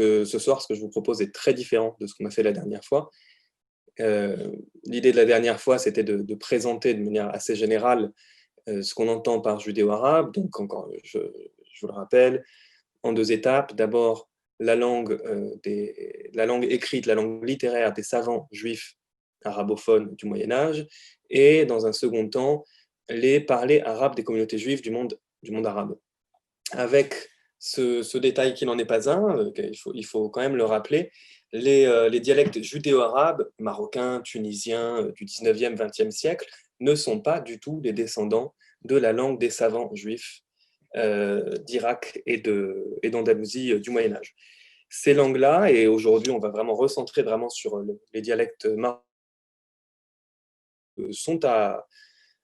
ce soir, ce que je vous propose est très différent de ce qu'on a fait la dernière fois. L'idée de la dernière fois, c'était de présenter de manière assez générale ce qu'on entend par judéo-arabe. Donc, encore, je vous le rappelle, en deux étapes. D'abord, la langue écrite, la langue littéraire des savants juifs arabophones du Moyen-Âge, et dans un second temps, les parlers arabes des communautés juives du monde arabe. Avec ce détail qui n'en est pas un, il faut quand même le rappeler, les dialectes judéo-arabes, marocains, tunisiens, du 19e, 20e siècle, ne sont pas du tout les descendants de la langue des savants juifs d'Irak et d'Andalousie du Moyen-Âge. Ces langues-là, et aujourd'hui on va vraiment recentrer vraiment sur les dialectes marocains, sont à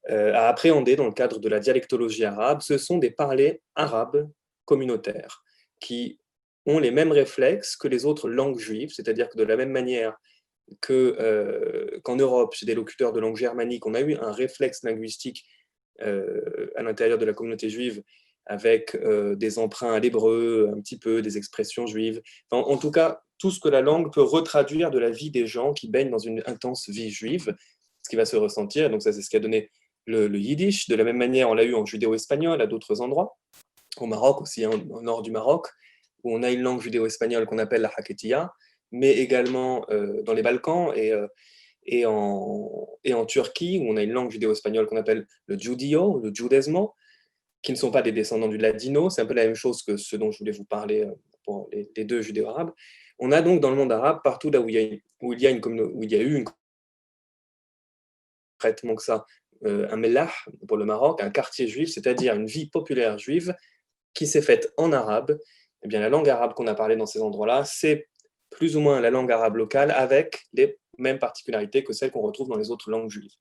appréhender dans le cadre de la dialectologie arabe. Ce sont des parlers arabes communautaires qui ont les mêmes réflexes que les autres langues juives, c'est-à-dire que de la même manière qu'en Europe, chez des locuteurs de langue germanique, on a eu un réflexe linguistique à l'intérieur de la communauté juive avec des emprunts à l'hébreu, un petit peu des expressions juives. Enfin, en tout cas, tout ce que la langue peut retraduire de la vie des gens qui baignent dans une intense vie juive, ce qui va se ressentir. Donc ça, c'est ce qui a donné le yiddish. De la même manière, on l'a eu en judéo-espagnol à d'autres endroits, au Maroc aussi, au nord du Maroc, où on a une langue judéo-espagnole qu'on appelle la haketiya, mais également dans les Balkans et en Turquie, où on a une langue judéo-espagnole qu'on appelle le judio, le judaismo, qui ne sont pas des descendants du ladino. C'est un peu la même chose que ce dont je voulais vous parler pour les deux judéo-arabes. On a donc dans le monde arabe, partout là où il y a eu une traitement que ça, un mellah pour le Maroc, un quartier juif, c'est-à-dire une vie populaire juive qui s'est faite en arabe. Eh bien, la langue arabe qu'on a parlé dans ces endroits-là, c'est plus ou moins la langue arabe locale avec les mêmes particularités que celles qu'on retrouve dans les autres langues juives.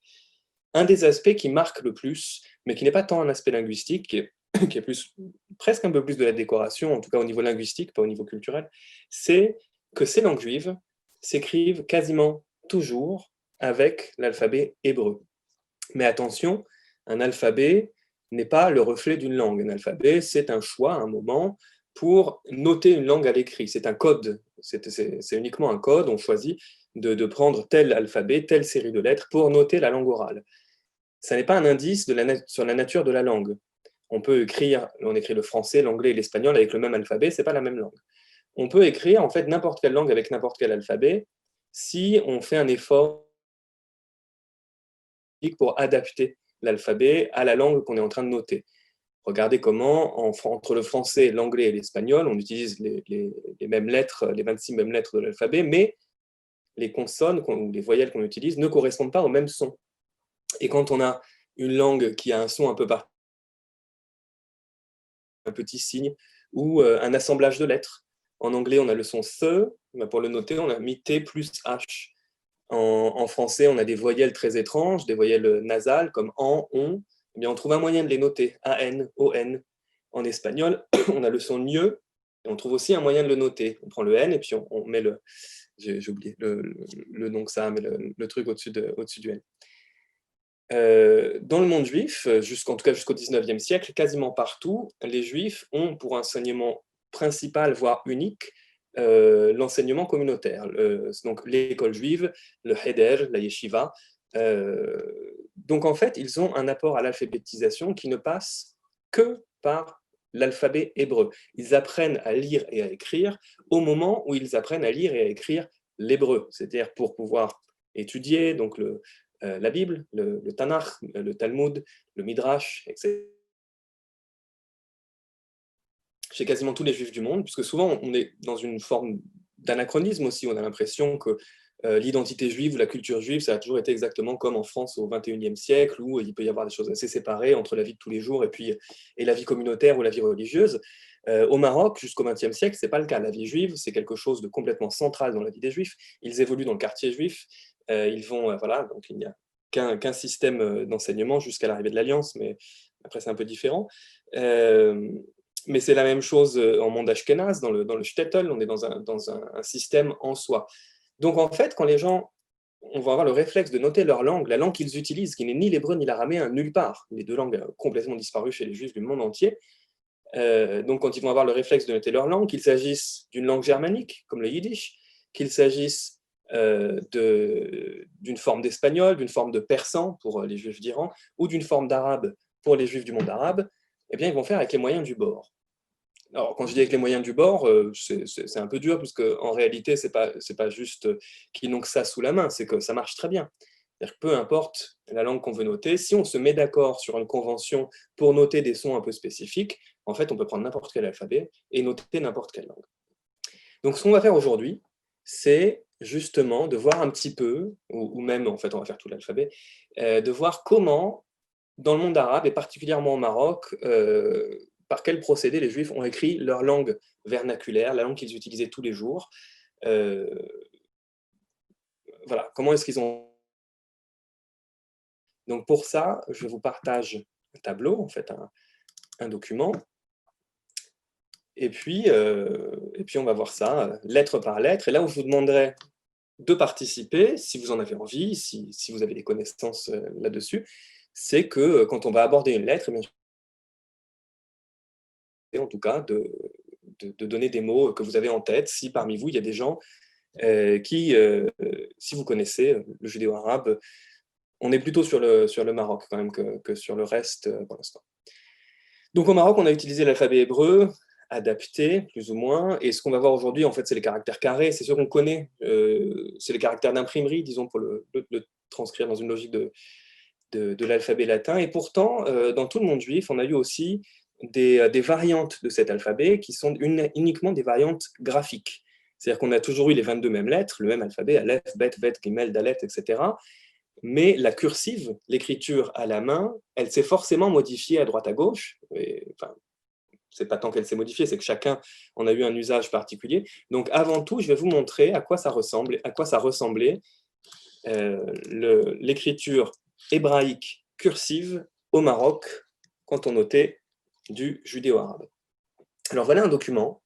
Un des aspects qui marque le plus, mais qui n'est pas tant un aspect linguistique, qui est plus, presque un peu plus de la décoration, en tout cas au niveau linguistique, pas au niveau culturel, c'est que ces langues juives s'écrivent quasiment toujours avec l'alphabet hébreu. Mais attention, un alphabet n'est pas le reflet d'une langue. Un alphabet, c'est un choix, un moment, pour noter une langue à l'écrit. C'est un code, c'est uniquement un code, on choisit de prendre tel alphabet, telle série de lettres pour noter la langue orale. Ça n'est pas un indice sur la nature de la langue. On écrit le français, l'anglais et l'espagnol avec le même alphabet, c'est pas la même langue. On peut écrire en fait n'importe quelle langue avec n'importe quel alphabet si on fait un effort pour adapter l'alphabet à la langue qu'on est en train de noter. Regardez comment, entre le français, l'anglais et l'espagnol, on utilise les mêmes lettres, les 26 mêmes lettres de l'alphabet, mais les consonnes ou les voyelles qu'on utilise ne correspondent pas au même son. Et quand on a une langue qui a un son un peu particulier, un petit signe, ou un assemblage de lettres. En anglais, on a le son THE, pour le noter, on a mis T plus H. En français, on a des voyelles très étranges, des voyelles nasales comme AN, ON. Eh bien, on trouve un moyen de les noter, AN, ON. En espagnol, on a le son NIE, et on trouve aussi un moyen de le noter. On prend le N et puis on met j'ai oublié le nom que ça a, mais le truc au-dessus du N. Dans le monde juif, en tout cas jusqu'au 19e siècle, quasiment partout, les juifs ont pour enseignement principal, voire unique, l'enseignement communautaire. Donc l'école juive, le heder, la yeshiva. Donc en fait, ils ont un apport à l'alphabétisation qui ne passe que par l'alphabet hébreu. Ils apprennent à lire et à écrire au moment où ils apprennent à lire et à écrire l'hébreu, c'est-à-dire pour pouvoir étudier donc la Bible, le Tanakh, le Talmud, le Midrash, etc. Chez quasiment tous les juifs du monde, puisque souvent on est dans une forme d'anachronisme aussi, on a l'impression que l'identité juive ou la culture juive, ça a toujours été exactement comme en France au XXIe siècle, où il peut y avoir des choses assez séparées entre la vie de tous les jours et la vie communautaire ou la vie religieuse. Au Maroc, jusqu'au XXe siècle, ce n'est pas le cas. La vie juive, c'est quelque chose de complètement central dans la vie des juifs. Ils évoluent dans le quartier juif, voilà, donc il n'y a qu'un système d'enseignement jusqu'à l'arrivée de l'Alliance, mais après c'est un peu différent. Mais c'est la même chose en monde ashkénaze, dans le shtetl, on est dans un système en soi. Donc en fait, quand les gens vont avoir le réflexe de noter leur langue, la langue qu'ils utilisent, qui n'est ni l'hébreu ni l'araméen, nulle part, les deux langues complètement disparues chez les juifs du monde entier, Donc, quand ils vont avoir le réflexe de noter leur langue, qu'il s'agisse d'une langue germanique, comme le yiddish, qu'il s'agisse d'une forme d'espagnol, d'une forme de persan pour les juifs d'Iran, ou d'une forme d'arabe pour les juifs du monde arabe, eh bien, ils vont faire avec les moyens du bord. Alors, quand je dis avec les moyens du bord, c'est un peu dur, parce qu'en réalité, c'est pas juste qu'ils n'ont que ça sous la main, c'est que ça marche très bien. C'est-à-dire que peu importe la langue qu'on veut noter, si on se met d'accord sur une convention pour noter des sons un peu spécifiques, en fait, on peut prendre n'importe quel alphabet et noter n'importe quelle langue. Donc, ce qu'on va faire aujourd'hui, c'est justement de voir un petit peu, ou même, en fait, on va faire tout l'alphabet, de voir comment, dans le monde arabe, et particulièrement au Maroc, par quel procédé les Juifs ont écrit leur langue vernaculaire, la langue qu'ils utilisaient tous les jours. Euh, voilà, comment est-ce qu'ils ont... Donc pour ça, je vous partage un tableau, en fait, un document, et puis on va voir ça lettre par lettre, et là où je vous demanderai de participer, si vous en avez envie, si vous avez des connaissances là-dessus, c'est que quand on va aborder une lettre, eh bien, en tout cas, de donner des mots que vous avez en tête, si parmi vous, il y a des gens qui, si vous connaissez le judéo-arabe, on est plutôt sur le Maroc quand même que sur le reste pour l'instant. Donc au Maroc, on a utilisé l'alphabet hébreu, adapté plus ou moins, et ce qu'on va voir aujourd'hui, en fait, c'est les caractères carrés, c'est ceux qu'on connaît, c'est les caractères d'imprimerie, disons, pour le transcrire dans une logique de l'alphabet latin, et pourtant, dans tout le monde juif, on a eu aussi des variantes de cet alphabet qui sont uniquement des variantes graphiques. C'est-à-dire qu'on a toujours eu les 22 mêmes lettres, le même alphabet, Aleph, Bet, Vet, Gimel, Dalet, etc. Mais la cursive, l'écriture à la main, elle s'est forcément modifiée à droite à gauche. Enfin, c'est pas tant qu'elle s'est modifiée, c'est que chacun en a eu un usage particulier. Donc avant tout, je vais vous montrer à quoi ça ressemblait l'écriture hébraïque cursive au Maroc quand on notait du judéo-arabe. Alors voilà un document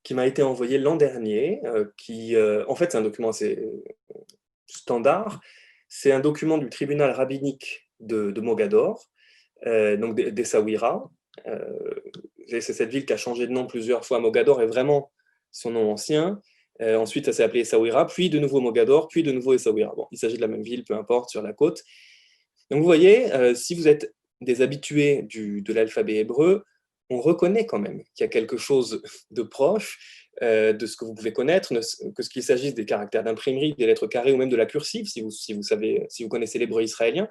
qui m'a été envoyé l'an dernier, en fait c'est un document assez standard, c'est un document du tribunal rabbinique de Mogador, donc d'Essaouira. C'est cette ville qui a changé de nom plusieurs fois. Mogador est vraiment son nom ancien. Ensuite, ça s'est appelé Essaouira, puis de nouveau Mogador, puis de nouveau Essaouira. Bon, il s'agit de la même ville, peu importe, sur la côte. Donc vous voyez, si vous êtes des habitués de l'alphabet hébreu, on reconnaît quand même qu'il y a quelque chose de proche de ce que vous pouvez connaître, que ce qu'il s'agisse des caractères d'imprimerie, des lettres carrées ou même de la cursive, si vous connaissez l'hébreu israélien.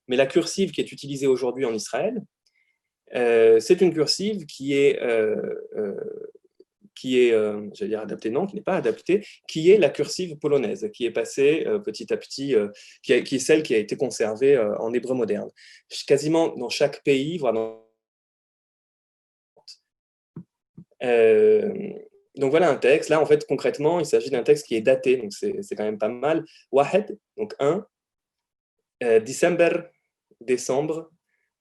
Mais la cursive qui est utilisée aujourd'hui en Israël, c'est une cursive j'allais dire adaptée, non, qui n'est pas adaptée, qui est la cursive polonaise, qui est passée petit à petit, qui est celle qui a été conservée en hébreu moderne. Quasiment dans chaque pays, voire donc voilà un texte. Là, en fait, concrètement, il s'agit d'un texte qui est daté, donc c'est quand même pas mal. Wahed, donc 1, décembre,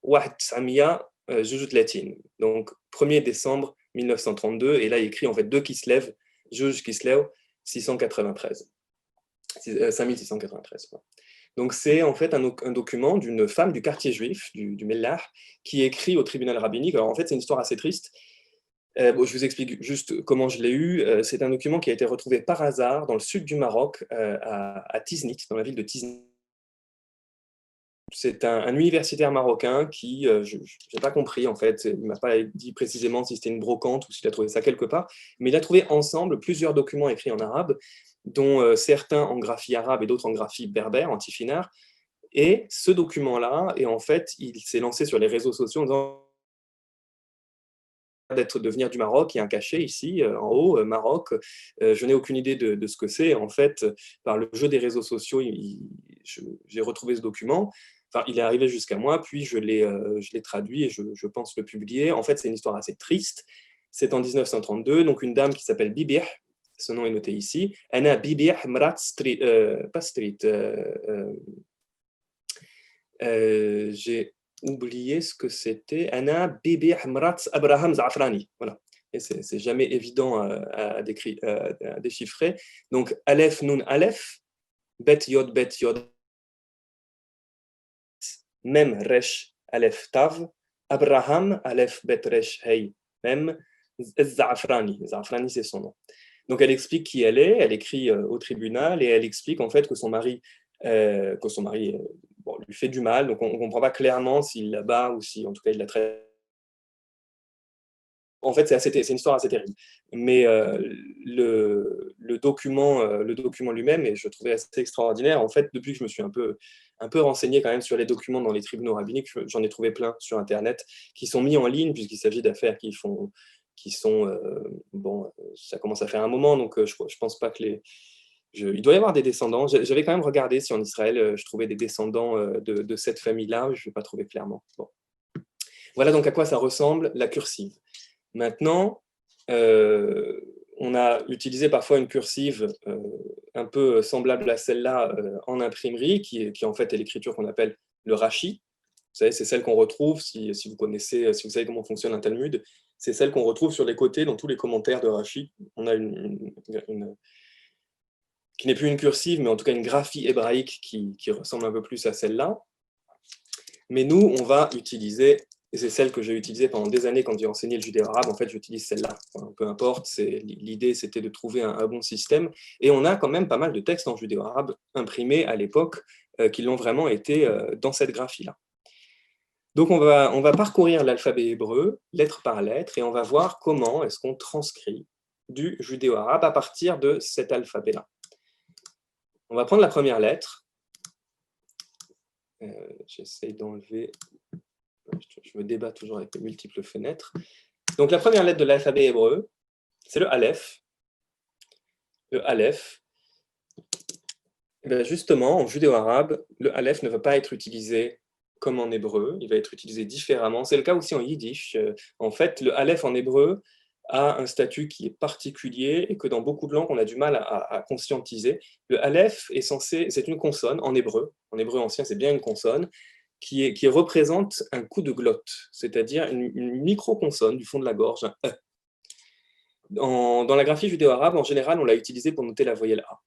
Wahed Samia, Jujut Latine. Donc 1er décembre 1932, et là, il écrit en fait 2 Kislev, Juj Kislev, 693. 5693. Donc c'est en fait un document d'une femme du quartier juif, du Mellah, qui écrit au tribunal rabbinique. Alors en fait, c'est une histoire assez triste. Bon, je vous explique juste comment je l'ai eu. C'est un document qui a été retrouvé par hasard dans le sud du Maroc, à Tiznit, dans la ville de Tiznit. C'est un universitaire marocain qui, je n'ai pas compris en fait, il ne m'a pas dit précisément si c'était une brocante ou s'il a trouvé ça quelque part, mais il a trouvé ensemble plusieurs documents écrits en arabe, dont certains en graphie arabe et d'autres en graphie berbère, en tifinagh. Et ce document-là, et en fait, il s'est lancé sur les réseaux sociaux en disant de venir du Maroc, il y a un cachet ici, en haut, Maroc, je n'ai aucune idée de ce que c'est. En fait, par le jeu des réseaux sociaux, j'ai retrouvé ce document. Enfin, il est arrivé jusqu'à moi, puis je l'ai traduit et je pense le publier. En fait, c'est une histoire assez triste. C'est en 1932, donc une dame qui s'appelle Bibih, ce nom est noté ici. Anna Bibih Mrat Street, pas Street, j'ai oublié ce que c'était. Anna Bibi Hamrat Abraham Zafrani. Voilà. Et c'est jamais évident à déchiffrer. Donc, Aleph Nun Aleph, Bet Yod, Mem Resh Aleph Tav, Abraham Aleph Bet Resh Hey même Za'afrani. Za'afrani, c'est son nom. Donc elle explique qui elle est, elle écrit au tribunal et elle explique en fait que son mari, bon, lui fait du mal. Donc on ne comprend pas clairement s'il la bat ou si en tout cas il la traite. En fait, c'est une histoire assez terrible. Mais le document lui-même, et je trouvais assez extraordinaire. En fait, depuis que je me suis un peu renseigné quand même sur les documents dans les tribunaux rabbiniques, j'en ai trouvé plein sur Internet qui sont mis en ligne puisqu'il s'agit d'affaires bon, ça commence à faire un moment, donc je pense pas que il doit y avoir des descendants. J'avais quand même regardé si en Israël, je trouvais des descendants de cette famille-là, je ne vais pas trouver clairement. Bon. Voilà donc à quoi ça ressemble la cursive. Maintenant, on a utilisé parfois une cursive un peu semblable à celle-là en imprimerie, qui en fait est l'écriture qu'on appelle le Rashi. Vous savez, c'est celle qu'on retrouve, si vous connaissez, si vous savez comment fonctionne un Talmud, c'est celle qu'on retrouve sur les côtés dans tous les commentaires de Rashi. On a qui n'est plus une cursive, mais en tout cas une graphie hébraïque qui ressemble un peu plus à celle-là. Mais nous, on va utiliser, et c'est celle que j'ai utilisée pendant des années quand j'ai enseigné le judéo-arabe, en fait, j'utilise celle-là. Enfin, peu importe, l'idée, c'était de trouver un bon système. Et on a quand même pas mal de textes en judéo-arabe imprimés à l'époque qui l'ont vraiment été dans cette graphie-là. Donc, on va parcourir l'alphabet hébreu, lettre par lettre, et on va voir comment est-ce qu'on transcrit du judéo-arabe à partir de cet alphabet-là. On va prendre la première lettre. J'essaye d'enlever... Je me débat toujours avec les multiples fenêtres. Donc, la première lettre de l'alphabet hébreu, c'est le Aleph. Le Aleph. Et bien justement, en judéo-arabe, le Aleph ne va pas être utilisé comme en hébreu, il va être utilisé différemment. C'est le cas aussi en yiddish. En fait, le Aleph en hébreu a un statut qui est particulier et que dans beaucoup de langues, on a du mal à conscientiser. Le Aleph c'est une consonne en hébreu ancien, c'est bien une consonne, qui représente un coup de glotte, c'est-à-dire une micro-consonne du fond de la gorge, un E. Dans la graphie judéo-arabe, en général, on l'a utilisé pour noter la voyelle A.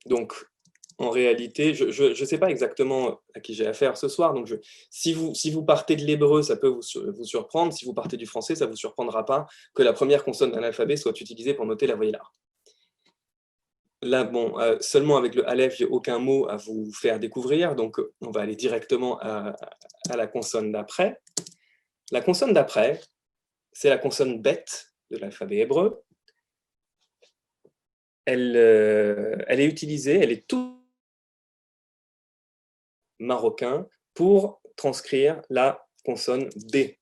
Donc, en réalité, je ne sais pas exactement à qui j'ai affaire ce soir, donc si vous partez de l'hébreu, ça peut vous surprendre. Si vous partez du français, ça ne vous surprendra pas que la première consonne d'un alphabet soit utilisée pour noter la voyelle A. Là, bon, seulement avec le Aleph, j'ai aucun mot à vous faire découvrir, donc on va aller directement à la consonne d'après. La consonne d'après, c'est la consonne bet de l'alphabet hébreu. Elle est utilisée, elle est tout marocain pour transcrire la consonne B.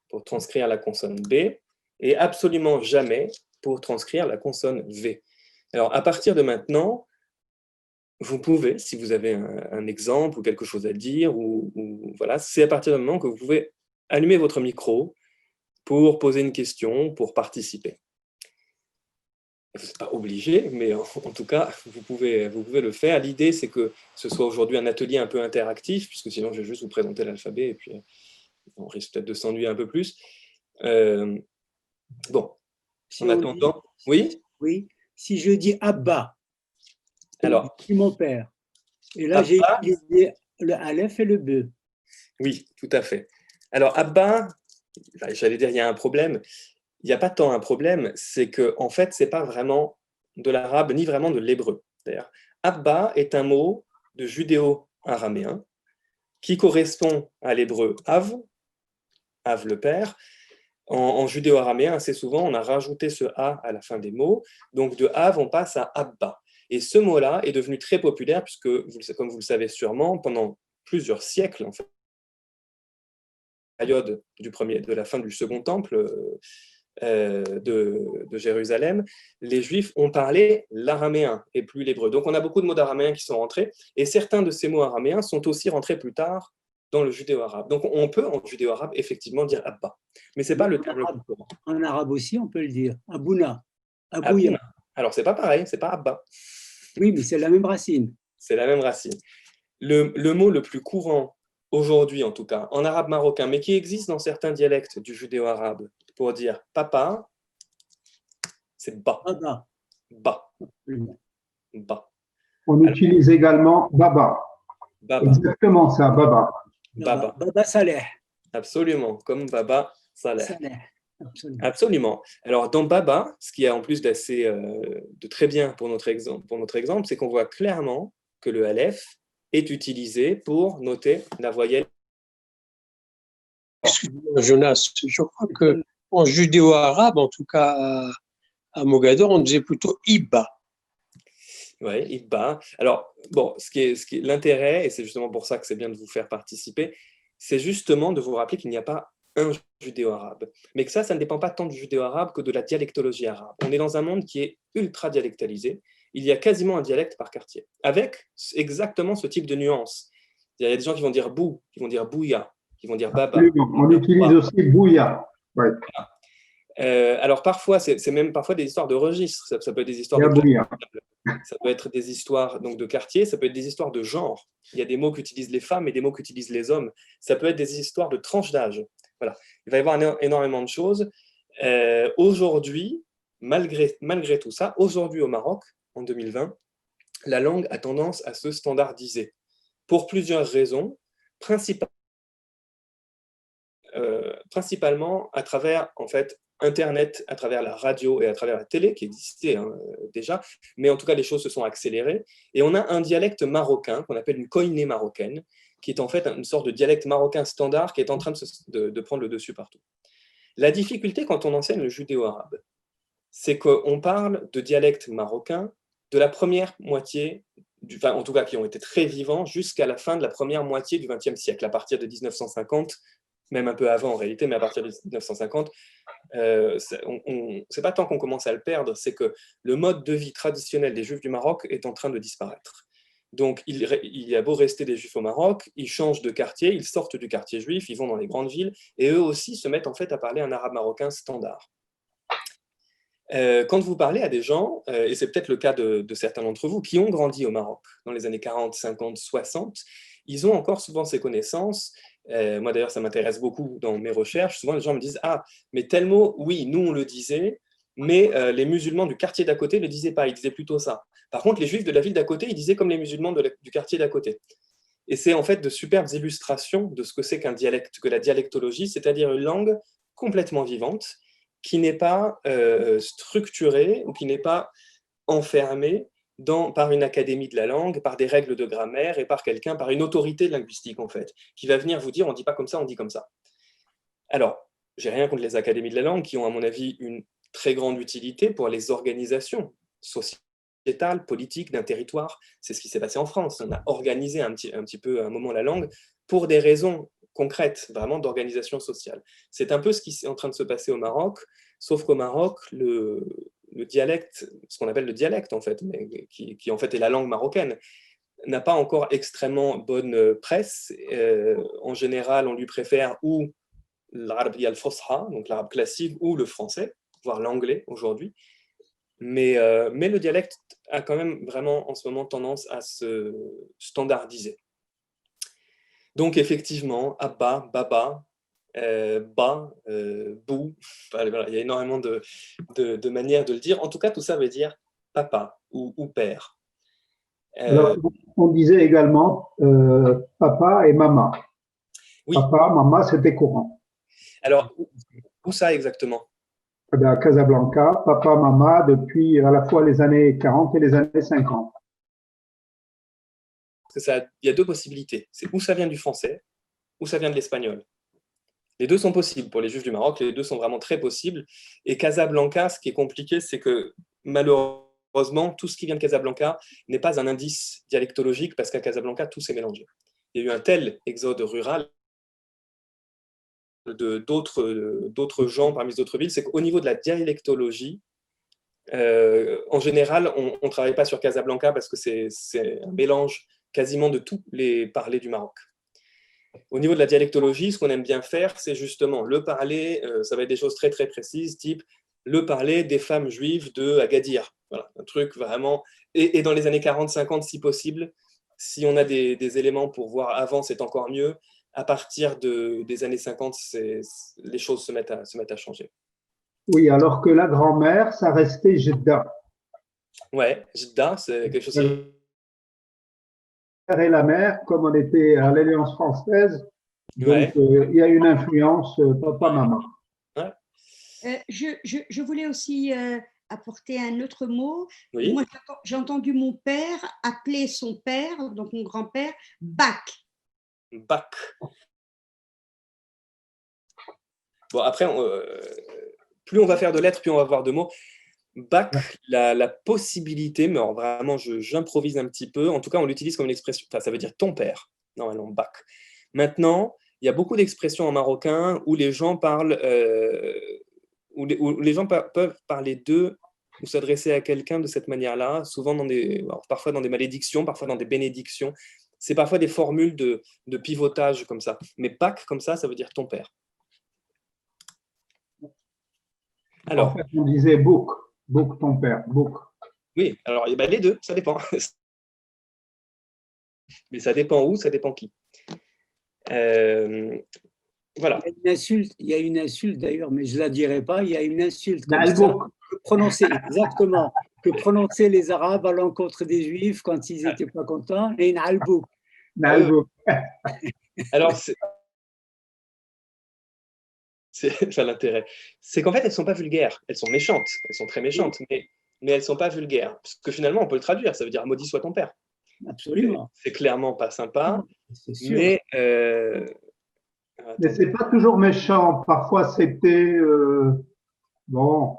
Pour transcrire la consonne B, et absolument jamais pour transcrire la consonne V. Alors, à partir de maintenant, vous pouvez, si vous avez un exemple ou quelque chose à dire, voilà, c'est à partir du moment que vous pouvez allumer votre micro pour poser une question, pour participer. Vous n'êtes pas obligé, mais en tout cas, vous pouvez le faire. L'idée, c'est que ce soit aujourd'hui un atelier un peu interactif, puisque sinon, je vais juste vous présenter l'alphabet, et puis on risque peut-être de s'ennuyer un peu plus. Bon, si en attendant... Oui. Oui, si je dis Abba, Alors, je dis mon père, et là, j'ai utilisé le Aleph et le B. Oui, tout à fait. Alors, Abba, j'allais dire, il y a un problème. Il n'y a pas tant un problème, c'est que en fait, ce n'est pas vraiment de l'arabe, ni vraiment de l'hébreu. D'ailleurs, Abba est un mot de judéo-araméen qui correspond à l'hébreu Av, Av le père. En judéo-araméen, assez souvent, on a rajouté ce A à la fin des mots. Donc, de Av, on passe à Abba. Et ce mot-là est devenu très populaire, puisque, comme vous le savez sûrement, pendant plusieurs siècles, en fait, période de la fin du Second Temple de Jérusalem, les Juifs ont parlé l'araméen et plus l'hébreu. Donc on a beaucoup de mots d'araméen qui sont rentrés, et certains de ces mots araméens sont aussi rentrés plus tard dans le judéo-arabe. Donc on peut en judéo-arabe effectivement dire Abba, mais ce n'est pas le terme le plus courant. En arabe aussi, on peut le dire, Abouna, Abouya. Alors c'est pas pareil, c'est pas Abba. Oui, mais c'est la même racine. C'est la même racine. Le mot le plus courant aujourd'hui, en tout cas, en arabe marocain, mais qui existe dans certains dialectes du judéo-arabe, pour dire papa, c'est ba. Baba. Ba. Ba. On utilise également Baba. Baba. Exactement ça, Baba. Baba. Baba Saleh. Absolument, comme Baba Saleh. Saleh, absolument. Absolument. Alors, dans Baba, ce qui est en plus de très bien pour notre exemple, c'est qu'on voit clairement que le Aleph est utilisé pour noter la voyelle. Excusez-moi, Jonas, je crois qu'en judéo-arabe, en tout cas à Mogador, on disait plutôt Iba. Oui, Ibba. Alors, bon, l'intérêt, et c'est justement pour ça que c'est bien de vous faire participer, c'est justement de vous rappeler qu'il n'y a pas un judéo-arabe. Mais que ça ne dépend pas tant du judéo-arabe que de la dialectologie arabe. On est dans un monde qui est ultra dialectalisé. Il y a quasiment un dialecte par quartier, avec exactement ce type de nuances. Il y a des gens qui vont dire bou, qui vont dire bouya, qui vont dire baba. On utilise aussi bouya. Ouais. Alors parfois, c'est même parfois des histoires de registres. Ça peut être des histoires de Bouya. Ça peut être des histoires donc, de quartier, ça peut être des histoires de genre. Il y a des mots qu'utilisent les femmes et des mots qu'utilisent les hommes. Ça peut être des histoires de tranches d'âge. Voilà. Il va y avoir énormément de choses. Aujourd'hui, malgré tout ça, aujourd'hui au Maroc, en 2020, la langue a tendance à se standardiser pour plusieurs raisons, principalement à travers en fait Internet, à travers la radio et à travers la télé, qui existait déjà, mais en tout cas, les choses se sont accélérées. Et on a un dialecte marocain qu'on appelle une koiné marocaine, qui est en fait une sorte de dialecte marocain standard qui est en train de prendre le dessus partout. La difficulté quand on enseigne le judéo-arabe, c'est qu'on parle de dialectes marocains de la première moitié, en tout cas qui ont été très vivants, jusqu'à la fin de la première moitié du XXe siècle, à partir de 1950, même un peu avant en réalité, mais à partir de 1950, c'est pas tant qu'on commence à le perdre, c'est que le mode de vie traditionnel des Juifs du Maroc est en train de disparaître. Donc, il y a beau rester des Juifs au Maroc, ils changent de quartier, ils sortent du quartier juif, ils vont dans les grandes villes, et eux aussi se mettent en fait à parler un arabe marocain standard. Quand vous parlez à des gens, et c'est peut-être le cas de certains d'entre vous, qui ont grandi au Maroc dans les années 40, 50, 60, ils ont encore souvent ces connaissances. Moi d'ailleurs, ça m'intéresse beaucoup dans mes recherches. Souvent, les gens me disent « Ah, mais tel mot, oui, nous on le disait, mais les musulmans du quartier d'à côté ne le disaient pas, ils disaient plutôt ça. Par contre, les juifs de la ville d'à côté, ils disaient comme les musulmans du quartier d'à côté. » Et c'est en fait de superbes illustrations de ce que c'est qu'un dialecte, que la dialectologie, c'est-à-dire une langue complètement vivante, qui n'est pas structurée ou qui n'est pas enfermée par une académie de la langue, par des règles de grammaire et par une autorité linguistique, en fait, qui va venir vous dire on ne dit pas comme ça, on dit comme ça. Alors, j'ai rien contre les académies de la langue qui ont, à mon avis, une très grande utilité pour les organisations sociétales, politiques d'un territoire. C'est ce qui s'est passé en France. On a organisé un petit peu à un moment la langue pour des raisons concrètes, vraiment d'organisation sociale. C'est un peu ce qui est en train de se passer au Maroc, sauf qu'au Maroc, le dialecte, ce qu'on appelle le dialecte en fait, mais qui en fait est la langue marocaine, n'a pas encore extrêmement bonne presse. En général, on lui préfère ou l'arabe al-fosha, donc l'arabe classique, ou le français, voire l'anglais aujourd'hui. Mais le dialecte a quand même vraiment en ce moment tendance à se standardiser. Donc effectivement, Abba, Baba, Ba, Bou, voilà, il y a énormément de manières de le dire. En tout cas, tout ça veut dire papa ou père. Alors, on disait également papa et maman. Oui. Papa, maman, c'était courant. Alors, où ça exactement? À Casablanca, papa, maman, depuis à la fois les années 40 et les années 50. Il y a deux possibilités. C'est où ça vient du français, ou ça vient de l'espagnol. Les deux sont possibles pour les Juifs du Maroc, les deux sont vraiment très possibles. Et Casablanca, ce qui est compliqué, c'est que malheureusement, tout ce qui vient de Casablanca n'est pas un indice dialectologique parce qu'à Casablanca, tout s'est mélangé. Il y a eu un tel exode rural d'autres gens parmi les autres villes, c'est qu'au niveau de la dialectologie, en général, on ne travaille pas sur Casablanca parce que c'est un mélange quasiment de tous les parlers du Maroc. Au niveau de la dialectologie, ce qu'on aime bien faire, c'est justement le parler, ça va être des choses très très précises, type le parler des femmes juives de Agadir. Voilà, un truc vraiment... Et dans les années 40-50, si possible, si on a des éléments pour voir avant, c'est encore mieux. À partir des années 50, les choses se mettent à changer. Oui, alors que la grand-mère, ça restait Jeddah. Ouais, Jeddah, c'est quelque chose... Et la mère, comme on était à l'Alliance française, Ouais. Donc, il y a une influence papa-maman. Ouais. Je voulais aussi apporter un autre mot. Oui. Moi, j'ai entendu mon père appeler son père, donc mon grand-père, Bac. Bac. Bon, après, plus on va faire de lettres, plus on va avoir de mots. Bac, la possibilité, mais alors vraiment, j'improvise un petit peu. En tout cas, on l'utilise comme une expression. Enfin, ça veut dire ton père, normalement, bac. Maintenant, il y a beaucoup d'expressions en marocain où les gens parlent, où les gens peuvent parler d'eux ou s'adresser à quelqu'un de cette manière-là, souvent alors, parfois dans des malédictions, parfois dans des bénédictions. C'est parfois des formules de pivotage comme ça. Mais bac, comme ça veut dire ton père. Alors, En fait, on disait book ton père, book. oui, alors les deux, ça dépend. Mais ça dépend où, ça dépend qui. Voilà. Il y a une insulte d'ailleurs, mais je ne la dirai pas. Il y a une insulte comme ça, Nalbouk. que prononçaient les Arabes à l'encontre des Juifs quand ils n'étaient pas contents. Et Nalbouk. Nalbouk. Alors, c'est ça l'intérêt. C'est qu'en fait, elles ne sont pas vulgaires. Elles sont méchantes. Elles sont très méchantes, mais elles ne sont pas vulgaires. Parce que finalement, on peut le traduire. Ça veut dire maudit soit ton père. Absolument. C'est clairement pas sympa. C'est sûr. Mais Mais c'est pas toujours méchant. Parfois, c'était bon.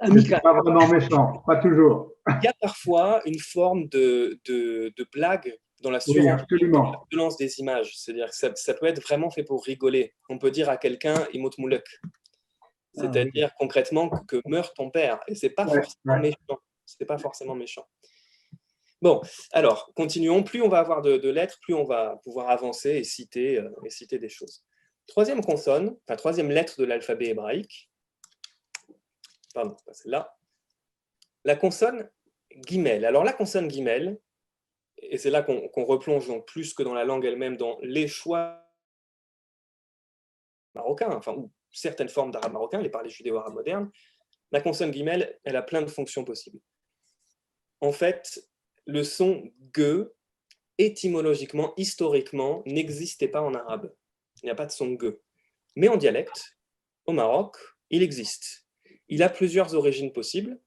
Amical. C'est pas vraiment méchant, pas toujours. il y a parfois une forme de blague dans la Oui, absolument. violence des images. C'est-à-dire que ça peut être vraiment fait pour rigoler. On peut dire à quelqu'un « imot moulek », c'est-à-dire concrètement que meurt ton père. Et c'est pas forcément méchant. C'est pas forcément méchant. Bon, alors, continuons. Plus on va avoir de lettres, plus on va pouvoir avancer et citer des choses. Troisième lettre de l'alphabet hébraïque. Pardon, pas celle-là. La consonne guimel. Alors, la consonne guimel, et c'est là qu'on replonge donc plus que dans la langue elle-même, dans les choix marocains, enfin, ou certaines formes d'arabe marocain, les parlers judéo-arabes modernes, la consonne guimel, elle a plein de fonctions possibles. En fait, le son ge, étymologiquement, historiquement, n'existait pas en arabe. Il n'y a pas de son ge. Mais en dialecte, au Maroc, il existe. Il a plusieurs origines possibles.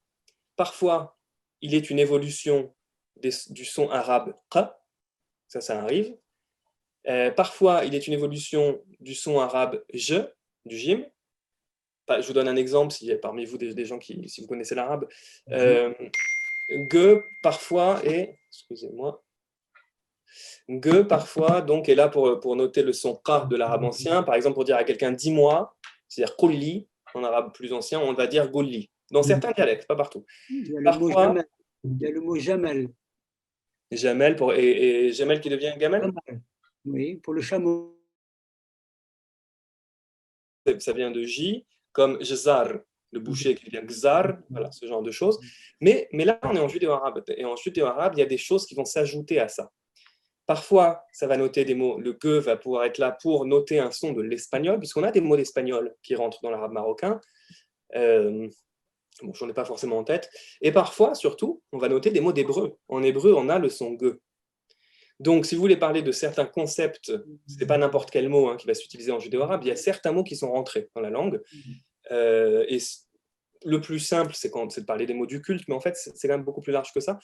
Parfois, il est une évolution du son arabe qa, ça arrive. Parfois, il est une évolution du son arabe je, du jim. Je vous donne un exemple, s'il y a parmi vous des gens si vous connaissez l'arabe. Ge, parfois, excusez-moi, ge, parfois, donc, est là pour noter le son qa de l'arabe ancien. Par exemple, pour dire à quelqu'un dis-moi, c'est-à-dire qulli, en arabe plus ancien, on va dire gulli. Dans certains dialectes, pas partout. Il y a le mot jamel. Jamel, et Jamel qui devient gamel. Oui, pour le chameau. Ça vient de J, comme Jzar, le boucher qui devient Gzar, voilà, ce genre de choses. Mais là, on est en judéo-arabe. Et en judéo-arabe, il y a des choses qui vont s'ajouter à ça. Parfois, ça va noter des mots. Le ge va pouvoir être là pour noter un son de l'espagnol, puisqu'on a des mots d'espagnol qui rentrent dans l'arabe marocain. Bon, j'en ai pas forcément en tête. Et parfois, surtout, on va noter des mots d'hébreu. En hébreu, on a le son ge. Donc, si vous voulez parler de certains concepts, ce n'est pas n'importe quel mot qui va s'utiliser en judéo-arabe, il y a certains mots qui sont rentrés dans la langue. Et le plus simple, c'est de parler des mots du culte, mais en fait, c'est quand même beaucoup plus large que ça.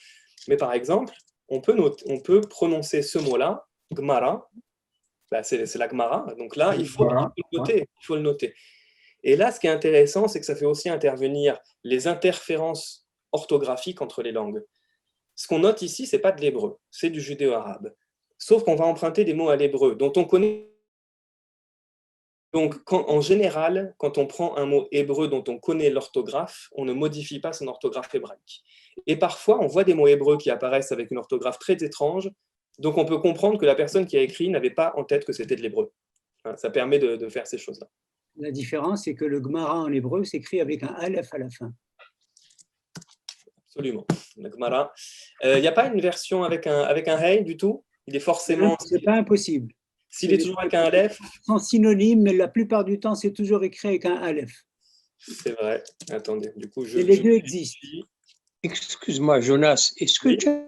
Mais par exemple, on peut prononcer ce mot-là, Gmara, c'est la Gmara, donc là, il faut le noter. Et là, ce qui est intéressant, c'est que ça fait aussi intervenir les interférences orthographiques entre les langues. Ce qu'on note ici, ce n'est pas de l'hébreu, c'est du judéo-arabe. Sauf qu'on va emprunter des mots à l'hébreu, dont on connaît. Donc, en général, quand on prend un mot hébreu dont on connaît l'orthographe, on ne modifie pas son orthographe hébraïque. Et parfois, on voit des mots hébreux qui apparaissent avec une orthographe très étrange, donc on peut comprendre que la personne qui a écrit n'avait pas en tête que c'était de l'hébreu. Ça permet de faire ces choses-là. La différence, c'est que le Gemara en hébreu s'écrit avec un aleph à la fin. Absolument. La Gemara. Il n'y a pas une version avec un hey du tout? Il est forcément. C'est pas impossible. S'il est toujours avec un aleph. Sont synonymes, mais la plupart du temps, c'est toujours écrit avec un aleph. C'est vrai. Attendez, du coup, les deux existent. Excuse-moi, Jonas, est-ce que tu as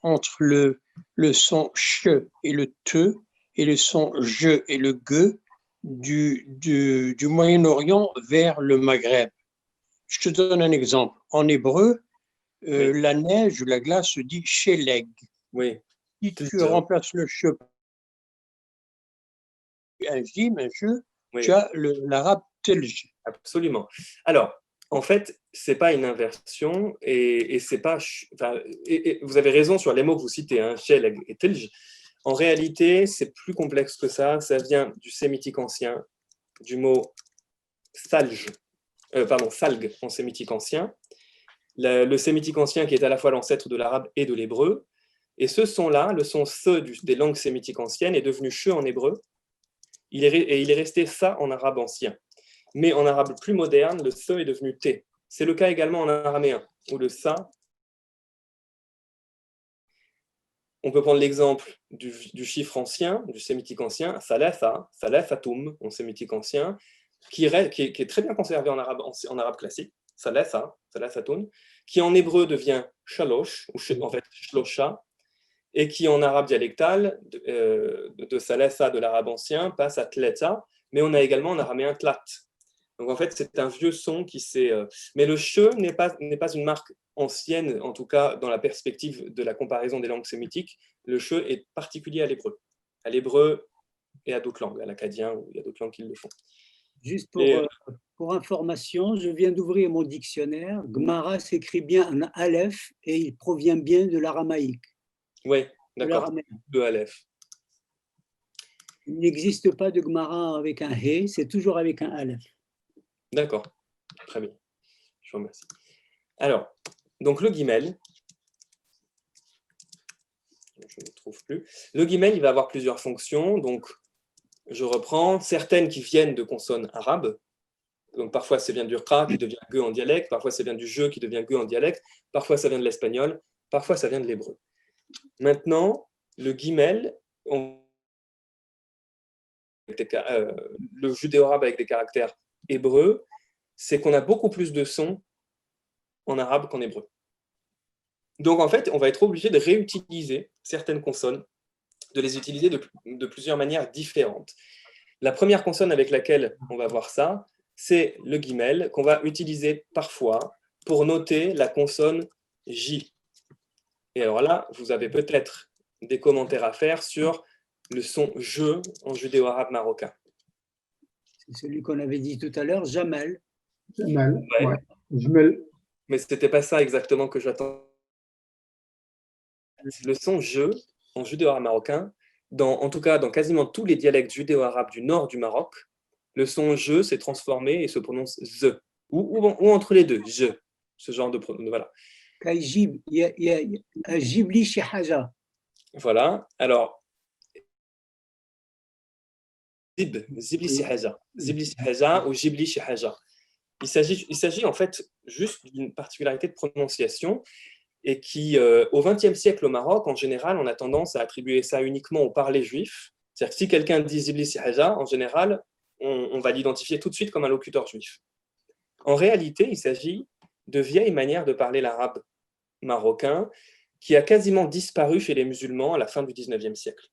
entre le son ch et le te et le son je et le ge du Moyen-Orient vers le Maghreb. Je te donne un exemple. En hébreu, Oui. la neige ou la glace se dit sheleg. Oui. Si tu remplaces le che un jim, un je, Oui. tu as l'arabe telj. Absolument. Alors, en fait, c'est pas une inversion et c'est pas. Enfin, et vous avez raison sur les mots que vous citez, hein, shel et telj. En réalité, c'est plus complexe que ça. Ça vient du sémitique ancien, du mot salj, salg en sémitique ancien. Le sémitique ancien qui est à la fois l'ancêtre de l'arabe et de l'hébreu. Et ce son-là, le son se des langues sémitiques anciennes, est devenu che en hébreu. Il est resté sa en arabe ancien. Mais en arabe plus moderne, le se est devenu t. C'est le cas également en araméen, où le sa. On peut prendre l'exemple du chiffre ancien, du sémitique ancien, salatha, salathatum, en sémitique ancien, qui est très bien conservé en arabe classique, salatha, salathatun, qui en hébreu devient shalosh, ou en fait shlosha, et qui en arabe dialectal, de salatha de l'arabe ancien, passe à tleta, mais on a également en araméen tlat. Donc en fait, c'est un vieux son qui s'est. Mais le che n'est pas une marque ancienne, en tout cas dans la perspective de la comparaison des langues sémitiques. Le che est particulier à l'hébreu et à d'autres langues, à l'acadien, ou il y a d'autres langues qui le font. Juste pour information, je viens d'ouvrir mon dictionnaire. Gmara s'écrit bien en aleph et il provient bien de l'aramaïque. Oui, d'accord, de aleph. Il n'existe pas de Gmara avec un he, c'est toujours avec un aleph. D'accord, très bien. Je vous remercie. Alors, donc le guimel, je ne le trouve plus. Le guimel, il va avoir plusieurs fonctions. Donc, je reprends certaines qui viennent de consonnes arabes. Donc, parfois, ça vient du ra qui devient ge en dialecte. Parfois, ça vient du je qui devient ge en dialecte. Parfois, ça vient de l'espagnol. Parfois, ça vient de l'hébreu. Maintenant, le guimel, le judéo-arabe avec des caractères hébreux, c'est qu'on a beaucoup plus de sons en arabe qu'en hébreu. Donc, en fait, on va être obligé de réutiliser certaines consonnes, de les utiliser de plusieurs manières différentes. La première consonne avec laquelle on va voir ça, c'est le guimel, qu'on va utiliser parfois pour noter la consonne J. Et alors là, vous avez peut-être des commentaires à faire sur le son je en judéo-arabe marocain. C'est celui qu'on avait dit tout à l'heure, Jamel. Jamel, Ouais. Jamel. Mais ce n'était pas ça exactement que j'attends. Le son je en judéo-arabe marocain, en tout cas dans quasiment tous les dialectes judéo-arabes du nord du Maroc, le son je s'est transformé et se prononce ze, ou entre les deux, je, ce genre de voilà. Il y a un jibli chez Haja. Voilà, alors Zibli si Haja, Zibli si Haja ou Jibli si Haja. Il s'agit en fait juste d'une particularité de prononciation et qui, au XXe siècle au Maroc, en général, on a tendance à attribuer ça uniquement au parler juif. C'est-à-dire que si quelqu'un dit Zibli si Haja, en général, on va l'identifier tout de suite comme un locuteur juif. En réalité, il s'agit de vieilles manières de parler l'arabe marocain qui a quasiment disparu chez les musulmans à la fin du XIXe siècle.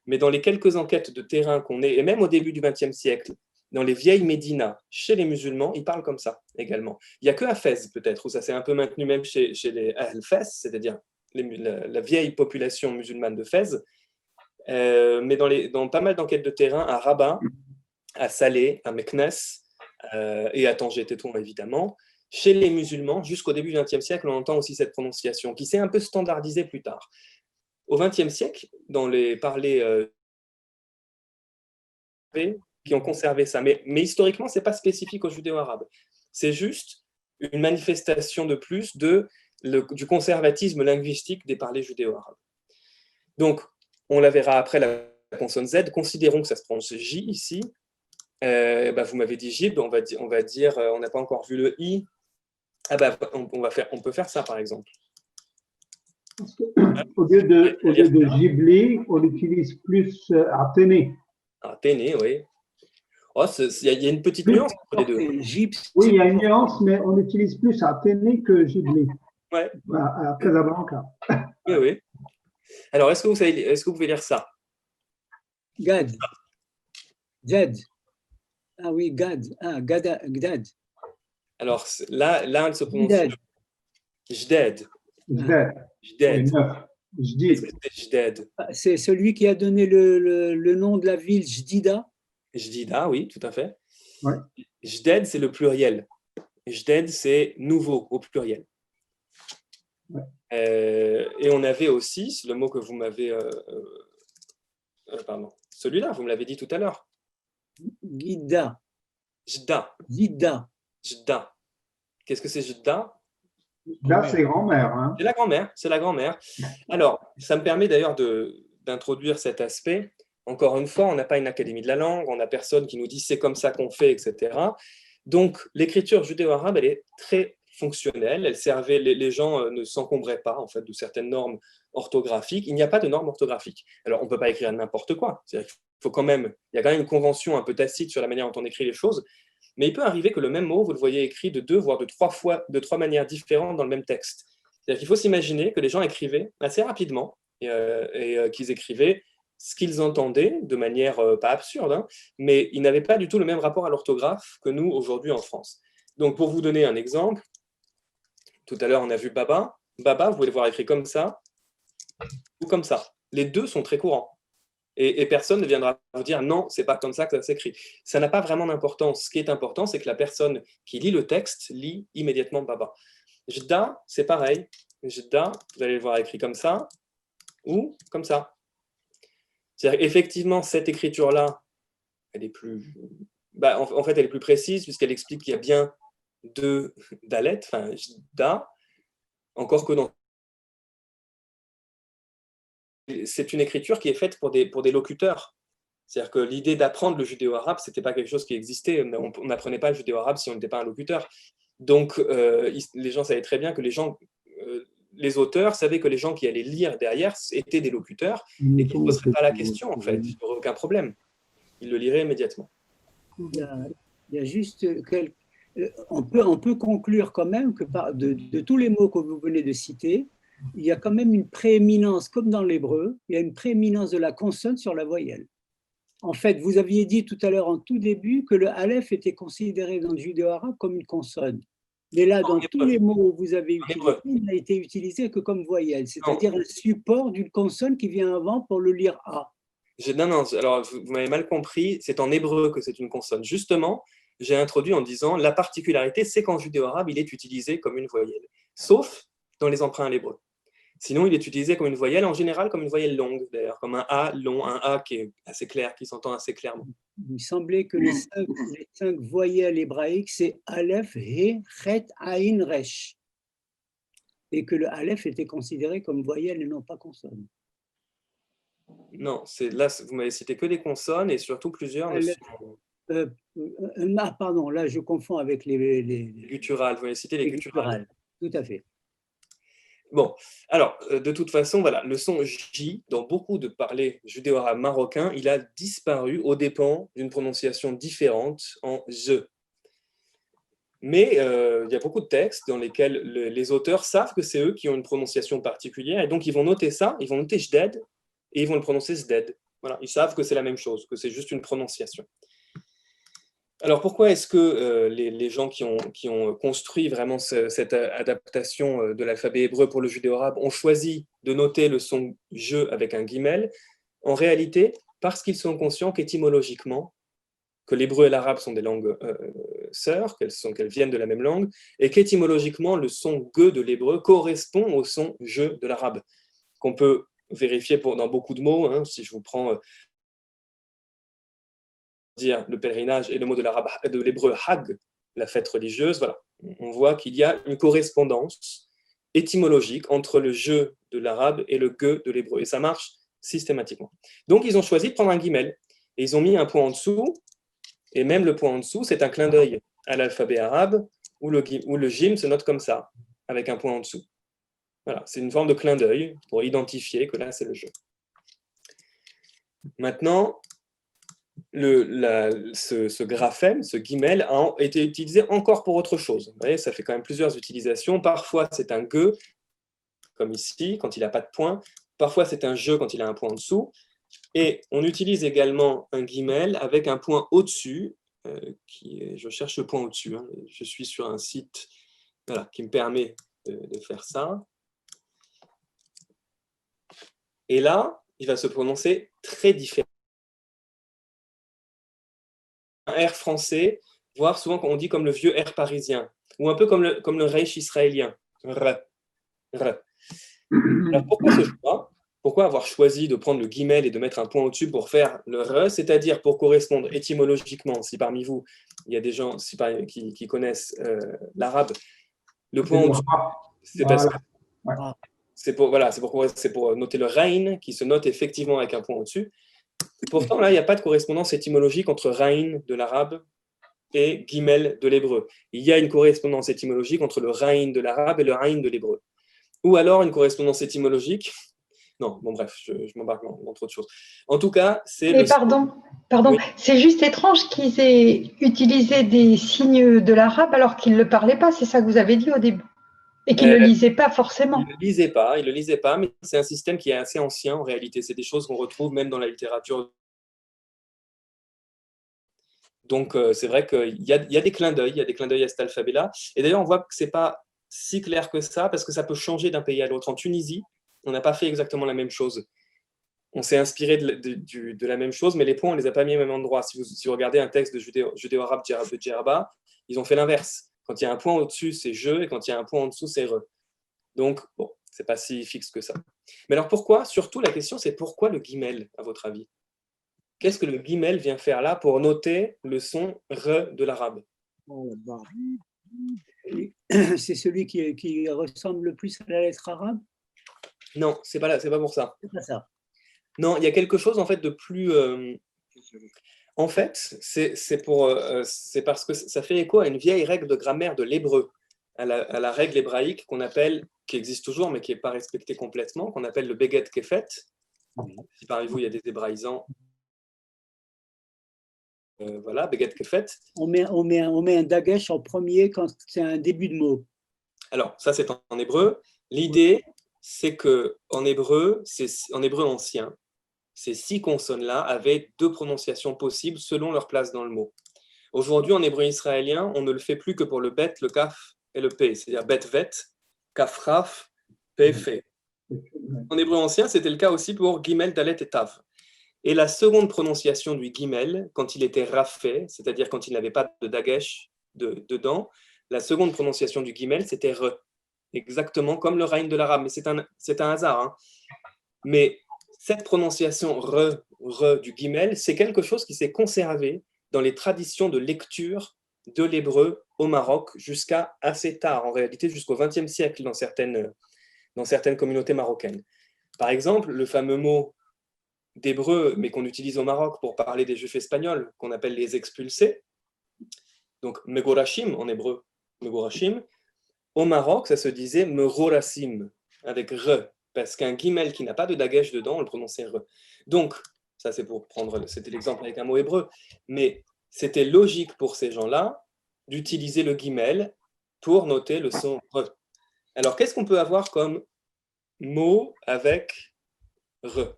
Mais dans les quelques enquêtes de terrain qu'on ait, et même au début du XXe siècle, dans les vieilles médinas, chez les musulmans, ils parlent comme ça également. Il n'y a que à Fès, peut-être, où ça s'est un peu maintenu même chez les Ahl Fès, c'est-à-dire la vieille population musulmane de Fès. Mais dans pas mal d'enquêtes de terrain, à Rabat, à Salé, à Meknes et à Tanger-Tétouan, évidemment, chez les musulmans, jusqu'au début du XXe siècle, on entend aussi cette prononciation qui s'est un peu standardisée plus tard. Au XXe siècle, dans les parlers qui ont conservé ça, mais historiquement, ce n'est pas spécifique aux judéo-arabes. C'est juste une manifestation de plus du conservatisme linguistique des parlers judéo-arabes. Donc, on la verra après la consonne Z. Considérons que ça se prononce J ici. Vous m'avez dit Jib, on va dire, on n'a pas encore vu le I. On peut faire ça, par exemple. Au lieu de Ghibli, on utilise plus Athénée. Athénée, oui. Oh, il y a une petite nuance entre les deux. Oui, il y a une nuance, mais on utilise plus Athénée que Ghibli. Ouais. À Casablanca. Oui. Alors, est-ce que vous pouvez lire ça? Gad. Jad. Ah oui, Gad. Ah, Gdad. Alors, là, elle se prononce Gdad. Jded. Jded. Oui, Jded. 9. Qu'est-ce Jdid. que c'est Jded? C'est celui qui a donné le nom de la ville, Jdida. Jdida, oui, tout à fait. Ouais. Jded, c'est le pluriel. Jded, c'est nouveau au pluriel. Ouais. Et on avait aussi, c'est le mot que vous m'avez... pardon, celui-là, vous me l'avez dit tout à l'heure. Gida. Jda. Jida. Jda. Qu'est-ce que c'est Jda? Là, c'est grand-mère. Hein. C'est la grand-mère, c'est la grand-mère. Alors, ça me permet d'ailleurs d'introduire cet aspect. Encore une fois, on n'a pas une académie de la langue, on n'a personne qui nous dit c'est comme ça qu'on fait, etc. Donc, l'écriture judéo-arabe, elle est très fonctionnelle. Elle servait, les gens ne s'encombraient pas en fait de certaines normes orthographiques. Il n'y a pas de normes orthographiques. Alors, on ne peut pas écrire n'importe quoi. C'est-à-dire qu'il faut quand même, il y a quand même une convention un peu tacite sur la manière dont on écrit les choses. Mais il peut arriver que le même mot, vous le voyez écrit de 2, voire de 3 fois, de 3 manières différentes dans le même texte. C'est-à-dire qu'il faut s'imaginer que les gens écrivaient assez rapidement et qu'ils écrivaient ce qu'ils entendaient de manière pas absurde, hein, mais ils n'avaient pas du tout le même rapport à l'orthographe que nous aujourd'hui en France. Donc pour vous donner un exemple, tout à l'heure on a vu Baba. Baba, vous pouvez le voir écrit comme ça ou comme ça. Les deux sont très courants. Et personne ne viendra vous dire non, c'est pas comme ça que ça s'écrit. Ça n'a pas vraiment d'importance. Ce qui est important, c'est que la personne qui lit le texte lit immédiatement Baba. Jda, c'est pareil. Jda, vous allez le voir écrit comme ça ou comme ça. C'est-à-dire effectivement, cette écriture-là, elle est plus, en fait, elle est plus précise puisqu'elle explique qu'il y a bien 2 dalets, enfin Jda, encore que dans c'est une écriture qui est faite pour des locuteurs. C'est-à-dire que l'idée d'apprendre le judéo-arabe, ce n'était pas quelque chose qui existait. On n'apprenait pas le judéo-arabe si on n'était pas un locuteur. Donc, les gens savaient très bien que les auteurs savaient que les gens qui allaient lire derrière étaient des locuteurs et qu'ils ne poseraient pas la question, en fait. Il n'y aurait aucun problème. Ils le liraient immédiatement. Il y a juste on peut conclure quand même que de tous les mots que vous venez de citer, il y a quand même une prééminence, comme dans l'hébreu, il y a une prééminence de la consonne sur la voyelle. En fait, vous aviez dit tout à l'heure en tout début que le aleph était considéré dans le judéo-arabe comme une consonne. Mais là, dans tous les mots que vous avez utilisés, il n'a été utilisé que comme voyelle, c'est-à-dire un support d'une consonne qui vient avant pour le lire A. Non, alors vous m'avez mal compris, c'est en hébreu que c'est une consonne. Justement, j'ai introduit en disant la particularité, c'est qu'en judéo-arabe, il est utilisé comme une voyelle, sauf dans les emprunts à l'hébreu. Sinon, il est utilisé comme une voyelle, en général comme une voyelle longue, d'ailleurs, comme un A long, un A qui est assez clair, qui s'entend assez clairement. Il semblait que les 5 voyelles hébraïques, c'est Aleph, He, Chet, Aïn, Resh. Et que le Aleph était considéré comme voyelle et non pas consonne. Non, là, vous m'avez cité que des consonnes et surtout plusieurs. Pardon, là je confonds avec les gutturales. Vous m'avez cité les gutturales. Tout à fait. Bon, alors, de toute façon, voilà, le son J, dans beaucoup de parlers judéo-arabes marocains, il a disparu aux dépens d'une prononciation différente en je. Mais il y a beaucoup de textes dans lesquels les auteurs savent que c'est eux qui ont une prononciation particulière, et donc ils vont noter ça, ils vont noter jded, et ils vont le prononcer zded. Voilà, ils savent que c'est la même chose, que c'est juste une prononciation. Alors pourquoi est-ce que les gens qui ont construit vraiment cette adaptation de l'alphabet hébreu pour le judéo-arabe ont choisi de noter le son « je » avec un guimel? En réalité, parce qu'ils sont conscients qu'étymologiquement, que l'hébreu et l'arabe sont des langues sœurs, qu'elles viennent de la même langue, et qu'étymologiquement, le son « ge » de l'hébreu correspond au son « je » de l'arabe, qu'on peut vérifier dans beaucoup de mots. Hein, si je vous prends dire le pèlerinage et le mot de l'hébreu hag, la fête religieuse, voilà, on voit qu'il y a une correspondance étymologique entre le je de l'arabe et le ge de l'hébreu, et ça marche systématiquement. Donc ils ont choisi de prendre un guimel, et ils ont mis un point en dessous, et même le point en dessous, c'est un clin d'œil à l'alphabet arabe, où le jim se note comme ça, avec un point en dessous. Voilà, c'est une forme de clin d'œil pour identifier que là, c'est le je. Maintenant, ce graphème, ce guimel, a été utilisé encore pour autre chose. Vous voyez, ça fait quand même plusieurs utilisations. Parfois, c'est un ge, comme ici, quand il n'a pas de point. parfois c'est un je quand il a un point en dessous, et on utilise également un guimel avec un point au-dessus, je cherche le point au-dessus, hein, je suis sur un site voilà, qui me permet de faire ça. Et là, il va se prononcer très différent. Un R français, voire souvent on dit comme le vieux R parisien, ou un peu comme le Reich israélien. R. Alors pourquoi ce choix? Pourquoi avoir choisi de prendre le guimel et de mettre un point au-dessus pour faire le re, c'est-à-dire pour correspondre étymologiquement, si parmi vous, il y a des gens qui connaissent l'arabe, le point au-dessus, c'est parce que c'est pour noter le rein, qui se note effectivement avec un point au-dessus. Pourtant, là, il n'y a pas de correspondance étymologique entre rein de l'arabe et gimel de l'hébreu. Il y a une correspondance étymologique entre le rein de l'arabe et le rein de l'hébreu. Ou alors une correspondance étymologique. Non, bon bref, je m'embarque dans trop de choses. En tout cas, c'est Et pardon, oui. C'est juste étrange qu'ils aient utilisé des signes de l'arabe alors qu'ils ne le parlaient pas, c'est ça que vous avez dit au début. Et qu'ils ne le lisaient pas forcément. Il ne le lisait pas, mais c'est un système qui est assez ancien en réalité. C'est des choses qu'on retrouve même dans la littérature. Donc c'est vrai qu'il y a des clins d'œil, à cet alphabet-là. Et d'ailleurs, on voit que ce n'est pas si clair que ça, parce que ça peut changer d'un pays à l'autre. En Tunisie, on n'a pas fait exactement la même chose. On s'est inspiré de la même chose, mais les points, on ne les a pas mis au même endroit. Si vous regardez un texte de judéo-arabe de Djerba, ils ont fait l'inverse. Quand il y a un point au-dessus, c'est je, et quand il y a un point en dessous, c'est re. Donc, bon, ce n'est pas si fixe que ça. Mais alors pourquoi, surtout la question, c'est pourquoi le guimel, à votre avis? Qu'est-ce que le guimel vient faire là pour noter le son re de l'arabe? C'est celui qui ressemble le plus à la lettre arabe? Non, c'est pas pour ça. C'est pas ça. Non, il y a quelque chose en fait de plus. En fait, c'est parce que ça fait écho à une vieille règle de grammaire de l'hébreu, à la règle hébraïque qui existe toujours mais qui n'est pas respectée complètement, qu'on appelle le Beget Kefet. Si parmi vous il y a des hébraïsants, voilà, Beget Kefet. On met un dagesh en premier quand c'est un début de mot. Alors, ça c'est en hébreu. L'idée, c'est qu'en hébreu, en hébreu ancien, ces 6 consonnes-là avaient 2 prononciations possibles selon leur place dans le mot. Aujourd'hui, en hébreu israélien, on ne le fait plus que pour le bet, le kaf et le p, c'est-à-dire bet, vet, kaf, raf, p, fe. En hébreu ancien, c'était le cas aussi pour gimel, dalet et tav. Et la seconde prononciation du gimel, quand il était rafé, c'est-à-dire quand il n'avait pas de dagesh dedans, la seconde prononciation du gimel, c'était re. Exactement comme le rein de l'arabe, mais c'est un hasard. Hein. Mais cette prononciation re du guimel, c'est quelque chose qui s'est conservé dans les traditions de lecture de l'hébreu au Maroc jusqu'à assez tard, en réalité jusqu'au XXe siècle dans certaines communautés marocaines. Par exemple, le fameux mot d'hébreu, mais qu'on utilise au Maroc pour parler des juifs espagnols, qu'on appelle les expulsés, donc megorashim en hébreu, megorashim, au Maroc, ça se disait merorasim, avec re, parce qu'un guimel qui n'a pas de dagesh dedans, on le prononçait re. Donc, ça c'est c'était l'exemple avec un mot hébreu, mais c'était logique pour ces gens-là d'utiliser le guimel pour noter le son re. Alors, qu'est-ce qu'on peut avoir comme mot avec re?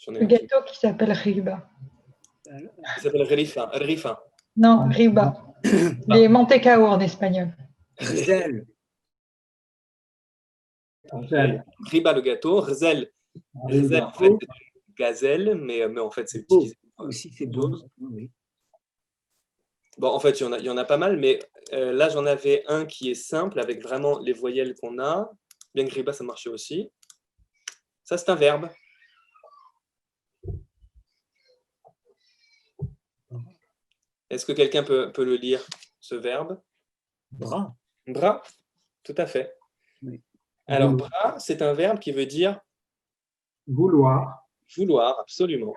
Le gâteau qui s'appelle riba. Il s'appelle rifa. Non, riba. Les mantecaos en espagnol. Riba le gâteau, rzel. Rzel, en fait, c'est une gazelle, mais en fait, c'est utilisé. Aussi, c'est beau. Oui. Bon, en fait, il y en a pas mal, mais là, j'en avais un qui est simple, avec vraiment les voyelles qu'on a. Bien que riba, ça marchait aussi. Ça, c'est un verbe. Est-ce que quelqu'un peut le lire, ce verbe? Bras. Bras, tout à fait. Oui. Alors, bras, c'est un verbe qui veut dire vouloir. Vouloir, absolument.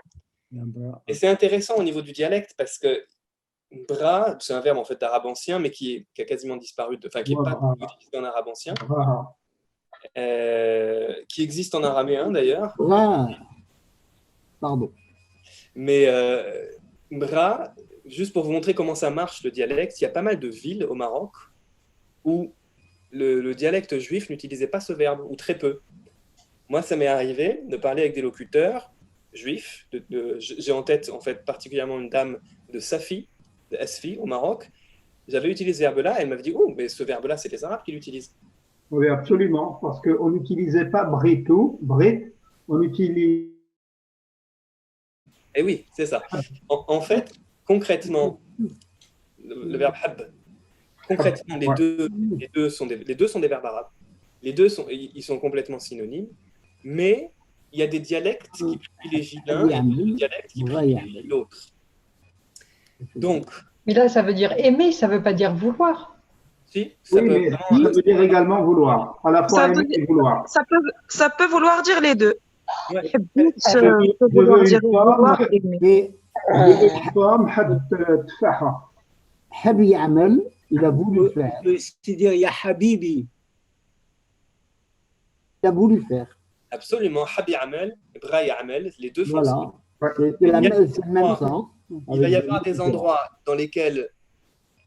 Et c'est intéressant au niveau du dialecte parce que bras, c'est un verbe en fait d'arabe ancien, mais qui a quasiment disparu, qui n'est pas utilisé en arabe ancien, qui existe en araméen d'ailleurs. Pardon. Mais bras, juste pour vous montrer comment ça marche le dialecte, il y a pas mal de villes au Maroc où le dialecte juif n'utilisait pas ce verbe, ou très peu. Moi, ça m'est arrivé de parler avec des locuteurs juifs. J'ai en tête, en fait, particulièrement une dame de Safi, de Asfi, au Maroc. J'avais utilisé ce verbe-là, elle m'avait dit « Oh, mais ce verbe-là, c'est les Arabes qui l'utilisent. » Oui, absolument, parce qu'on n'utilisait pas britou, brit, on utilise Et oui, c'est ça. En fait, concrètement, le verbe hab, concrètement, les deux sont des verbes arabes. Ils sont complètement synonymes, mais il y a des dialectes qui privilégient l'un et d'autres dialectes qui privilégient l'autre. Donc, Mais là, ça veut dire aimer, ça ne veut pas dire vouloir. si, ça oui, peut mais vraiment... ça veut dire également vouloir, à la fois Ça veut aimer et vouloir. Ça peut vouloir dire les deux. Ouais. peut vouloir dire vouloir aimer. Je veux une pomme, حب تفاحة. حب يعمل il a voulu faire. On peut aussi dire Ya Habibi. Il a voulu faire. Absolument, hab ya'mal, bra ya'mal, les deux Voilà. fonctionnent. C'est le même sens. Il va y avoir des endroits dans lesquels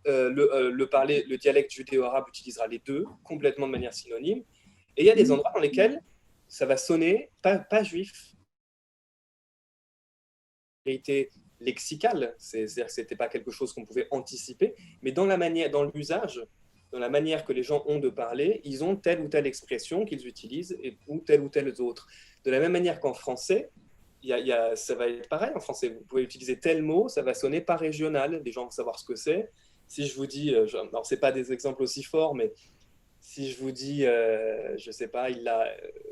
le dialecte judéo-arabe utilisera les deux, complètement de manière synonyme. Et il y a des endroits dans lesquels ça va sonner pas juif. Vérité lexicale, c'est-à-dire que ce n'était pas quelque chose qu'on pouvait anticiper, mais dans l'usage, dans la manière que les gens ont de parler, ils ont telle ou telle expression qu'ils utilisent ou telle autre. De la même manière qu'en français, ça va être pareil en français. Vous pouvez utiliser tel mot, ça va sonner pas régional, les gens vont savoir ce que c'est. Si je vous dis, alors ce n'est pas des exemples aussi forts, mais si je vous dis, je ne sais pas,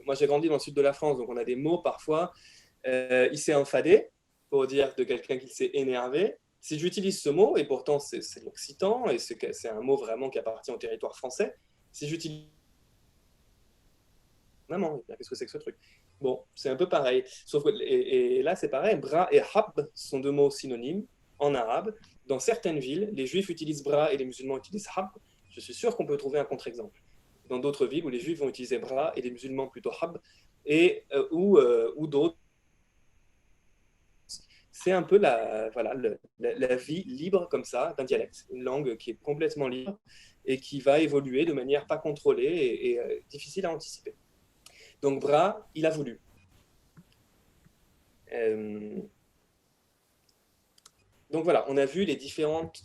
moi j'ai grandi dans le sud de la France, donc on a des mots parfois, il s'est enfadé, pour dire de quelqu'un qui s'est énervé. Si j'utilise ce mot, et pourtant c'est l'occitan, et c'est un mot vraiment qui appartient au territoire français, si j'utilise... Maman, qu'est-ce que c'est que ce truc? Bon, c'est un peu pareil. Sauf que, et là, c'est pareil, bra et hab sont deux mots synonymes en arabe. Dans certaines villes, les juifs utilisent bra et les musulmans utilisent hab. Je suis sûr qu'on peut trouver un contre-exemple. Dans d'autres villes où les juifs vont utiliser bra et les musulmans plutôt hab, ou d'autres. C'est un peu la vie libre comme ça d'un dialecte, une langue qui est complètement libre et qui va évoluer de manière pas contrôlée et difficile à anticiper. Donc Bra, il a voulu. Donc voilà, on a vu les différentes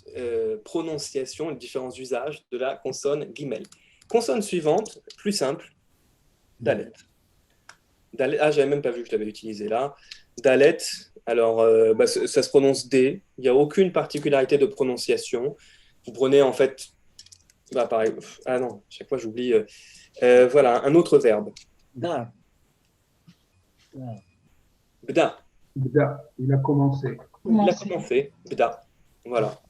prononciations, les différents usages de la consonne guimel. Consonne suivante, plus simple, Dalet. Ah, j'avais même pas vu que je l'avais utilisé là. Dalet. Alors, ça se prononce D. Il n'y a aucune particularité de prononciation. Vous prenez en fait... pareil. Ah non, chaque fois j'oublie. Voilà, un autre verbe. Da. Bda. Bda, il a commencé. Il a commencé. Bda. Voilà.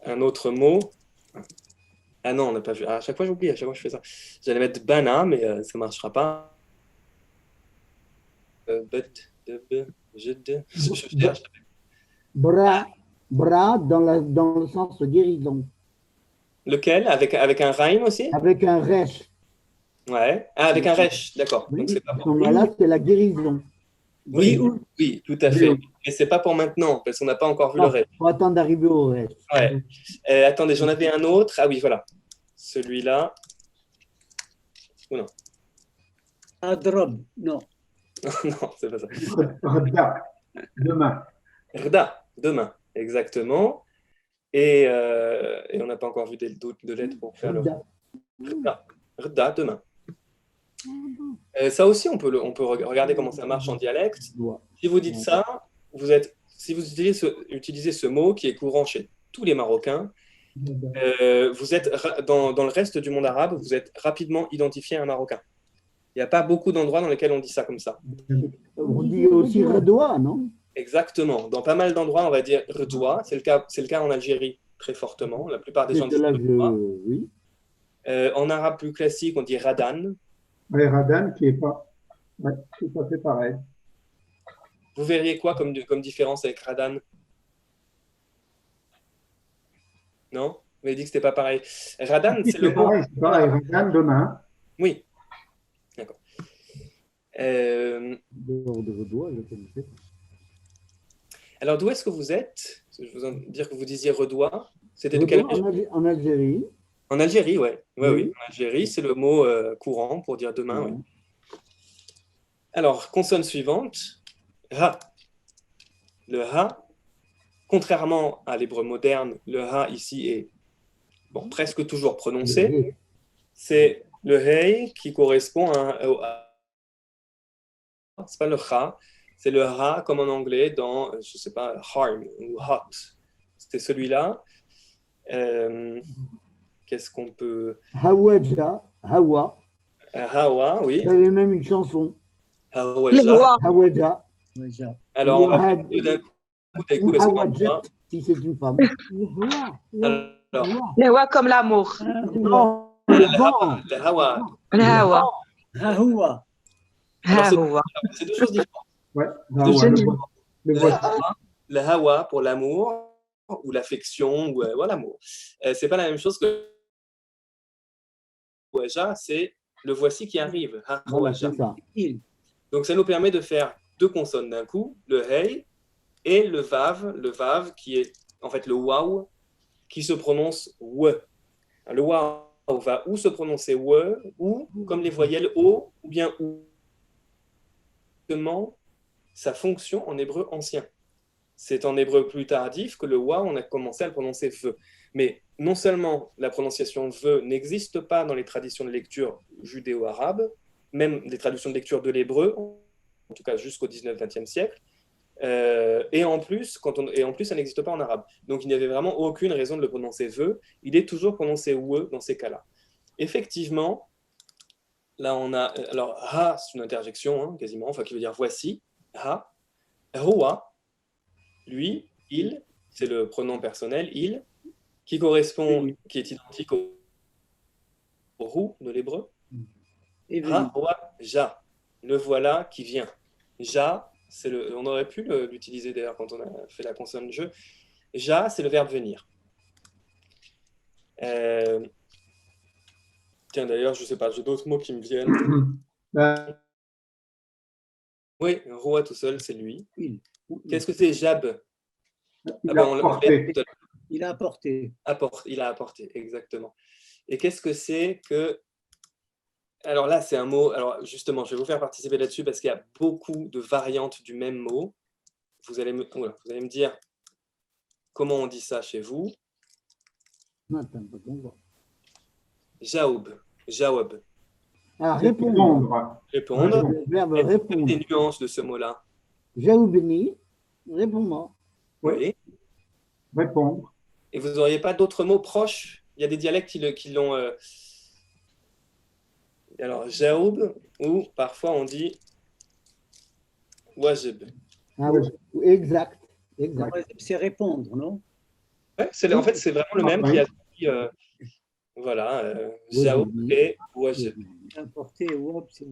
Un autre mot. Ah non, on n'a pas vu. À chaque fois j'oublie, à chaque fois je fais ça. J'allais mettre bana, mais ça ne marchera pas. Bra dans le sens guérison. Lequel? Avec un rhyme aussi? Avec un resh. Ouais. Ah, avec un resh, d'accord. Oui, donc c'est pas pour... là, c'est la guérison. Oui, tout à fait. Et c'est pas pour maintenant, parce qu'on n'a pas encore vu le resh. Il faut attendre d'arriver au resh. Ouais. Attendez, j'en avais un autre. Ah oui, voilà. Celui-là. Ou non? Adrob, non. Non, c'est pas ça. Rda, demain. Rda, demain, exactement. Et on n'a pas encore vu de lettres pour faire le Rda. Rda, demain. Ça aussi, on peut regarder comment ça marche en dialecte. Si vous dites ça, si vous utilisez ce mot qui est courant chez tous les Marocains, vous êtes dans le reste du monde arabe, vous êtes rapidement identifié à un Marocain. Il n'y a pas beaucoup d'endroits dans lesquels on dit ça comme ça. On dit aussi redoua, non? Exactement. Dans pas mal d'endroits, on va dire redoua. C'est le cas en Algérie très fortement. La plupart des gens disent redoua. Oui. En arabe plus classique, on dit radan. Oui, radan qui est pas tout à fait pareil. Vous verriez quoi comme différence avec radan? Non? Vous m'avez dit que c'était pas pareil. Radan, c'est le mot. C'est pareil. Radan, demain. Oui. D'accord. Alors, d'où est-ce que vous êtes? Je vais vous dire que vous disiez redoua. C'était de quelle région? En Algérie. En Algérie, ouais. Oui. Oui. En Algérie, c'est le mot courant pour dire demain. Ouais. Ouais. Alors, consonne suivante, ha. Le ha, contrairement à l'hébreu moderne, le ha ici est presque toujours prononcé. C'est le hey qui correspond au c'est pas le ha, c'est le ha comme en anglais dans, je sais pas, harm ou hot. C'était celui-là. Qu'est-ce qu'on peut... Hawaja, Hawa. Hawa, oui. Il y avait même une chanson. Les rois. Hawaja. Alors, on va faire d'un coup, parce qu'on Hawajet, voit. si c'est une femme. Alors, Les rois comme l'amour. Non, le vent. le hawa. Le hawa. Hahoua. Hahoua. C'est deux choses différentes. Ouais, Le hawa, le hawa pour l'amour ou l'affection ou l'amour. C'est pas la même chose que Hawaja, c'est le voici qui arrive. Voilà, c'est ça. Donc ça nous permet de faire deux consonnes d'un coup, le hey et le vav qui est en fait le waw qui se prononce we. Le waw va ou se prononcer we ou comme les voyelles o ou bien ou. Sa fonction en hébreu ancien. C'est en hébreu plus tardif que le wa, on a commencé à le prononcer ve. Mais non seulement la prononciation ve n'existe pas dans les traditions de lecture judéo-arabes, même les traductions de lecture de l'hébreu, en tout cas jusqu'au 19-20e siècle, et en plus, ça n'existe pas en arabe. Donc il n'y avait vraiment aucune raison de le prononcer ve. Il est toujours prononcé we dans ces cas-là. Effectivement, là on a, alors ha, c'est une interjection hein, quasiment, enfin qui veut dire voici, ha, roa, lui, il, c'est le pronom personnel, il, qui correspond, qui est identique au rou de l'hébreu. Ha, roa, ja, le voilà qui vient. Ja, on aurait pu l'utiliser d'ailleurs quand on a fait la consonne de jeu. Ja, c'est le verbe venir. Tiens, d'ailleurs, je ne sais pas, j'ai d'autres mots qui me viennent. Oui, roa tout seul, c'est lui. Qu'est-ce que c'est jab? Il a apporté. Il a apporté. Il a apporté, exactement. Et qu'est-ce que c'est que... Alors là, c'est un mot... Alors justement, je vais vous faire participer là-dessus parce qu'il y a beaucoup de variantes du même mot. Vous allez me dire comment on dit ça chez vous. Jaoub. Jawab. Ah, répondre. Répondre. Le verbe Est-ce qu'il y a répondre. des nuances de ce mot-là? Jaoubni, répondre. Oui. Répondre. Et vous n'auriez pas d'autres mots proches? Il y a des dialectes qui l'ont... Alors, jaoub, ou parfois on dit wajib. Ah, oui. Exact. C'est répondre, non? Ouais, en fait, c'est vraiment le même qui a dit... voilà, jaoub et wajib. Importer, c'est...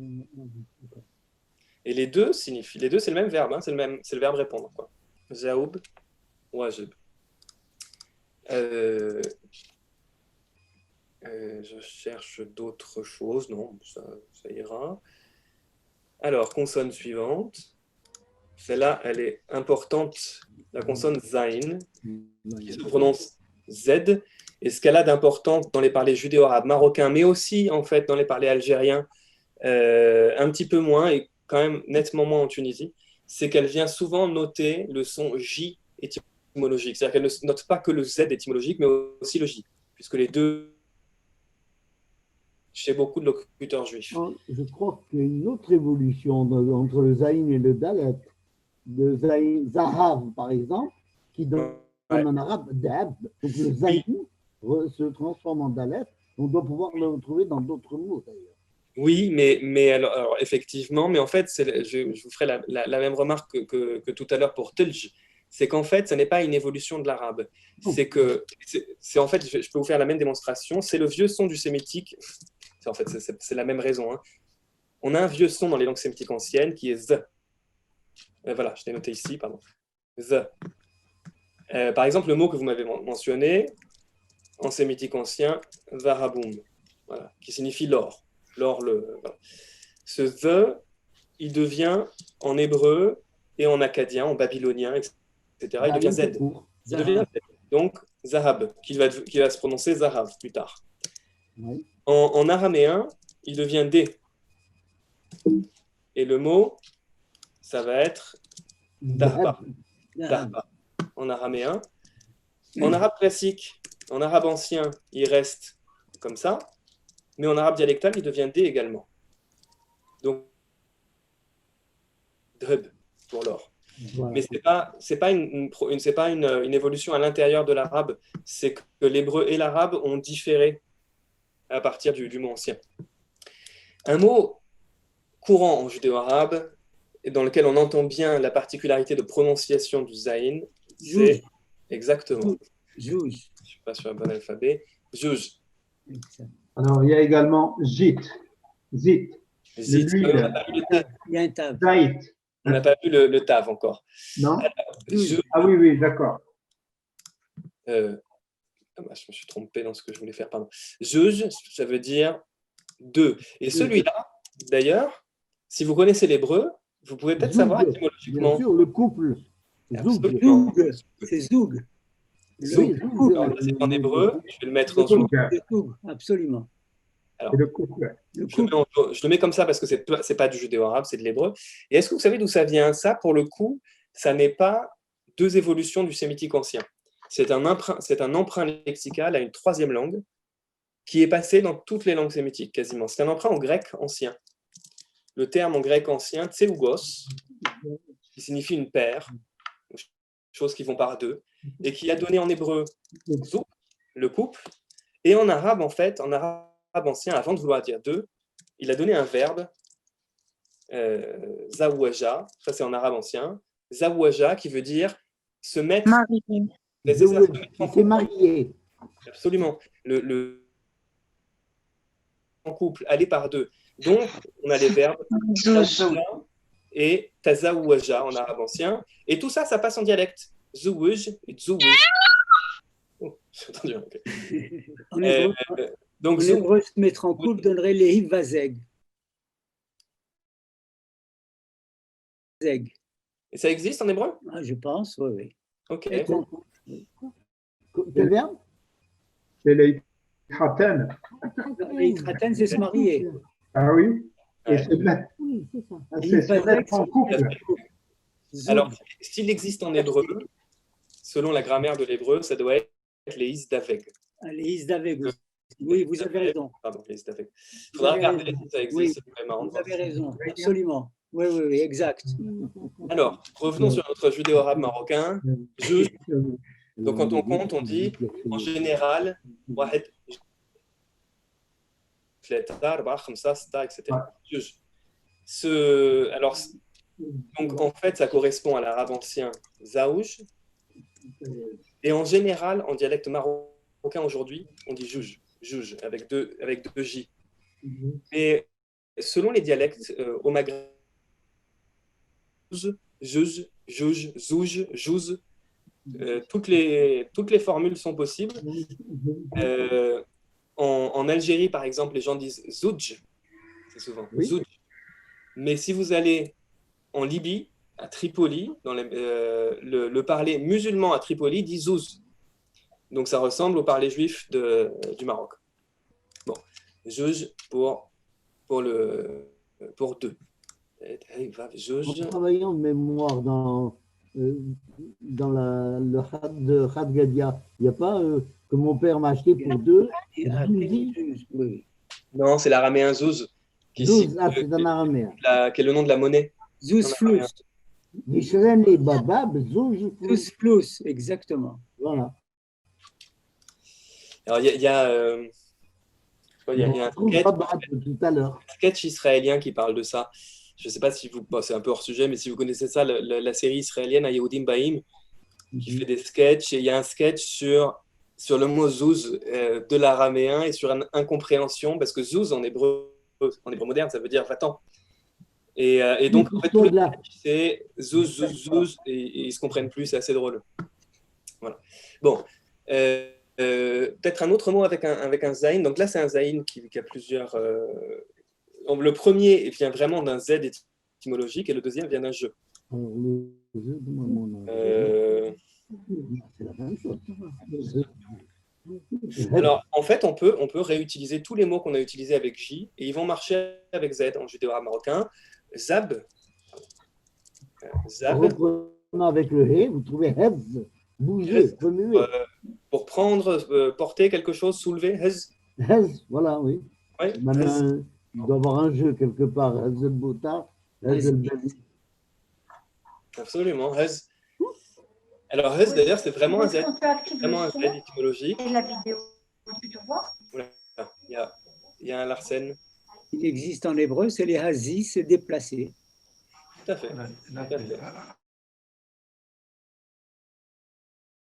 Et les deux, c'est le même verbe, hein, c'est le verbe répondre. Quoi. Jaoub, wajib. Je cherche d'autres choses. Non, ça ira. Alors, consonne suivante. Celle-là, elle est importante. La consonne zain, qui se prononce Z. Et ce qu'elle a d'important dans les parlers judéo-arabes marocains, mais aussi en fait dans les parlers algériens, un petit peu moins et quand même nettement moins en Tunisie, c'est qu'elle vient souvent noter le son J étymologique. C'est-à-dire qu'elle ne note pas que le Z étymologique, mais aussi le J, puisque les deux, chez beaucoup de locuteurs juifs. Je crois qu'il y a une autre évolution entre le zaïn et le dalet. Le zaïn, zahav par exemple, qui donne en arabe dab. Donc le zaïn se transforme en dalet. On doit pouvoir le retrouver dans d'autres mots d'ailleurs. Oui, mais alors, effectivement, mais en fait, je vous ferai la même remarque que tout à l'heure pour Telj, c'est qu'en fait, ce n'est pas une évolution de l'arabe. C'est que, en fait, je peux vous faire la même démonstration, c'est le vieux son du sémitique. En fait, c'est la même raison. Hein. On a un vieux son dans les langues sémitiques anciennes qui est Z. Voilà, je l'ai noté ici, pardon. Z. Par exemple, le mot que vous m'avez mentionné, en sémitique ancien, Varaboum, voilà, qui signifie l'or. Voilà. Ce the, il devient en hébreu et en akkadien, en babylonien, etc. Il devient Z. Il devient Z. Donc, Zahab, qui va se prononcer Zahav plus tard. Oui. En araméen, il devient D. Et le mot, ça va être Dahba. Dahba en araméen. En arabe classique, en arabe ancien, il reste comme ça, mais en arabe dialectal, il devient D également. Donc, Dreb pour l'or. Voilà. Mais ce n'est pas une évolution à l'intérieur de l'arabe, c'est que l'hébreu et l'arabe ont différé à partir du mot ancien. Un mot courant en judéo-arabe, et dans lequel on entend bien la particularité de prononciation du zayin, c'est exactement. Jouj. Je ne suis pas sur un bon alphabet. Jouj. Alors, il y a également Zit. Zit. Zit. L'huile. On n'a pas vu le tav. Il y a un tav. Zait. On n'a pas vu le tav encore. Non? Jouj. Ah oui, oui, d'accord. Je me suis trompé dans ce que je voulais faire, pardon. Jouj, ça veut dire deux. Et celui-là, d'ailleurs, si vous connaissez l'hébreu, vous pouvez peut-être savoir Bien étymologiquement. sûr, le couple. Zoug. Absolument. C'est Zoug. Zoug. Alors là, c'est en hébreu. Je vais le mettre dans une. Le Zoug, absolument. Alors, C'est le couple. je le mets comme ça parce que c'est pas du judéo-arabe, c'est de l'hébreu. Et est-ce que vous savez d'où ça vient? Ça, pour le coup, ça n'est pas deux évolutions du sémitique ancien. C'est un emprunt lexical à une troisième langue qui est passé dans toutes les langues sémitiques, quasiment. C'est un emprunt au grec ancien. Le terme en grec ancien, tseougos, qui signifie une paire, choses qui vont par deux, et qui a donné en hébreu zouk, le couple, et en arabe, en fait, en arabe ancien, avant de vouloir dire deux, il a donné un verbe, zawaja, ça c'est en arabe ancien, zawaja qui veut dire se mettre, Il s'est marié. absolument, en couple, aller par deux. Donc, on a les verbes zawaja et tazawaja en arabe ancien, et tout ça, ça passe en dialecte. Zououj et zououj. Oh, j'ai entendu. Okay. En hébreu, donc, se mettre en couple donnerait les hivazeg. Et ça existe en hébreu? Ah, je pense, oui, oui. Ok. Quel verbe? C'est les Khaten. Les Khaten, c'est se marier. Ah oui? Et Ouais. se mettre, Oui, c'est ça. c'est se mettre en couple. Alors, s'il existe en hébreu, selon la grammaire de l'hébreu, ça doit être les isdaveg. Les isdaveg. Oui, vous avez raison. Pardon, les isdaveg. Il faudra regarder si ça existe. Oui, c'est très marrant de vous voir avez ça. raison, absolument. Oui, oui, oui, exact. Alors, revenons sur notre judéo-arabe marocain. Donc, quand on compte, on dit en général, wahed, etc. Alors, donc, en fait, ça correspond à l'arabe ancien zaouj. Et en général, en dialecte marocain aujourd'hui, on dit jouj, jouj, avec deux J. Mais selon les dialectes au Maghreb, juj, juj, zouj, jouz, toutes les formules sont possibles. En Algérie, par exemple, les gens disent zouj, c'est souvent zouj. Mais si vous allez en Libye, à Tripoli, le parler musulman à Tripoli dit zouz. Donc ça ressemble au parler juif du Maroc. Bon, juge pour deux. En travaillant de mémoire dans le Had de Had Gadia, il n'y a pas que mon père m'a acheté pour deux. Non, c'est l'araméen zouz. Zouz, c'est un araméen. Qui est le nom de la monnaie. Zouz flous. Nishren et Babab, Zouz Zouz flous, exactement. Voilà. Alors, il y a un tout à l'heure. Sketch israélien qui parle de ça. Je ne sais pas si c'est un peu hors sujet, mais si vous connaissez ça, la série israélienne à Yehudim Baim, qui fait des sketchs. Et il y a un sketch sur le mot zouz de l'araméen et sur une incompréhension, parce que zouz en hébreu moderne, ça veut dire va-t'en. Et donc, en fait, tout le sketch, c'est zouz, zouz, zouz, et ils ne se comprennent plus, c'est assez drôle. Voilà. Bon. Peut-être un autre mot avec un zayin. Donc là, c'est un zayin qui a plusieurs. Le premier vient vraiment d'un Z étymologique et le deuxième vient d'un je. C'est la même chose. Alors, en fait, on peut réutiliser tous les mots qu'on a utilisés avec J et ils vont marcher avec Z en judéo-arabe marocain. Zab. En Zab. reprenant avec le he, vous trouvez hebz, bouger, remuer. Pour prendre, porter quelque chose, soulever. Hez. Hez, voilà, oui. Ouais, hez. Maintenant, il doit y avoir un jeu quelque part. Hez el bouta, hez el beli. Absolument, hez. Alors, hez, d'ailleurs, c'est vraiment un Z. Vraiment un Z étymologique. Et la vidéo, tu peux voir? Voilà. Il y a un Larsen. Il existe en hébreu, c'est les hazis, c'est déplacé. Tout à fait.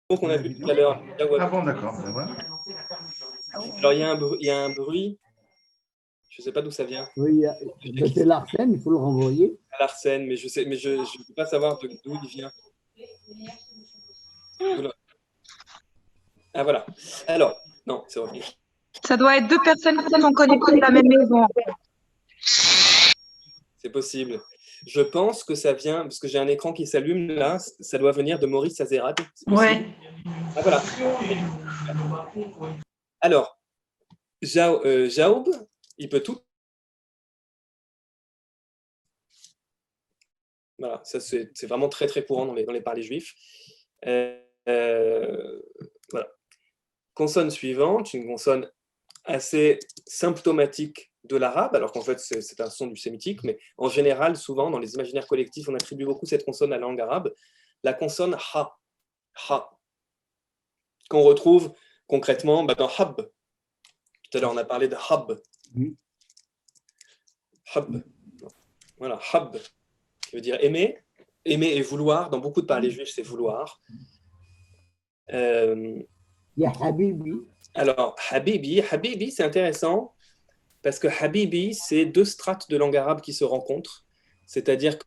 Donc, on a vu tout à l'heure. Ah bon, d'accord. Alors, il y a un bruit. Je ne sais pas d'où ça vient. Oui, c'est Larsen, il faut le renvoyer. Larsen, mais je ne peux pas savoir d'où il vient. Ah voilà. Alors, non, c'est revenu. Ça doit être deux personnes qui sont connectées à la même maison. C'est possible. Je pense que ça vient, parce que j'ai un écran qui s'allume là, ça doit venir de Maurice Azerad. Ouais. Ah voilà. Alors, Jaoub, il peut tout. Voilà, ça c'est vraiment très très courant dans les parlers juifs. Voilà. Consonne suivante, une consonne assez symptomatique de l'arabe, alors qu'en fait c'est un son du sémitique, mais en général, souvent dans les imaginaires collectifs, on attribue beaucoup cette consonne à la langue arabe, la consonne ha, ha, qu'on retrouve concrètement dans hab. Tout à l'heure on a parlé de hab. Hab. Voilà, hab, qui veut dire aimer, aimer et vouloir, dans beaucoup de parlers juifs c'est vouloir. Il y a Habibi. Alors, Habibi, c'est intéressant parce que Habibi, c'est deux strates de langue arabe qui se rencontrent. C'est-à-dire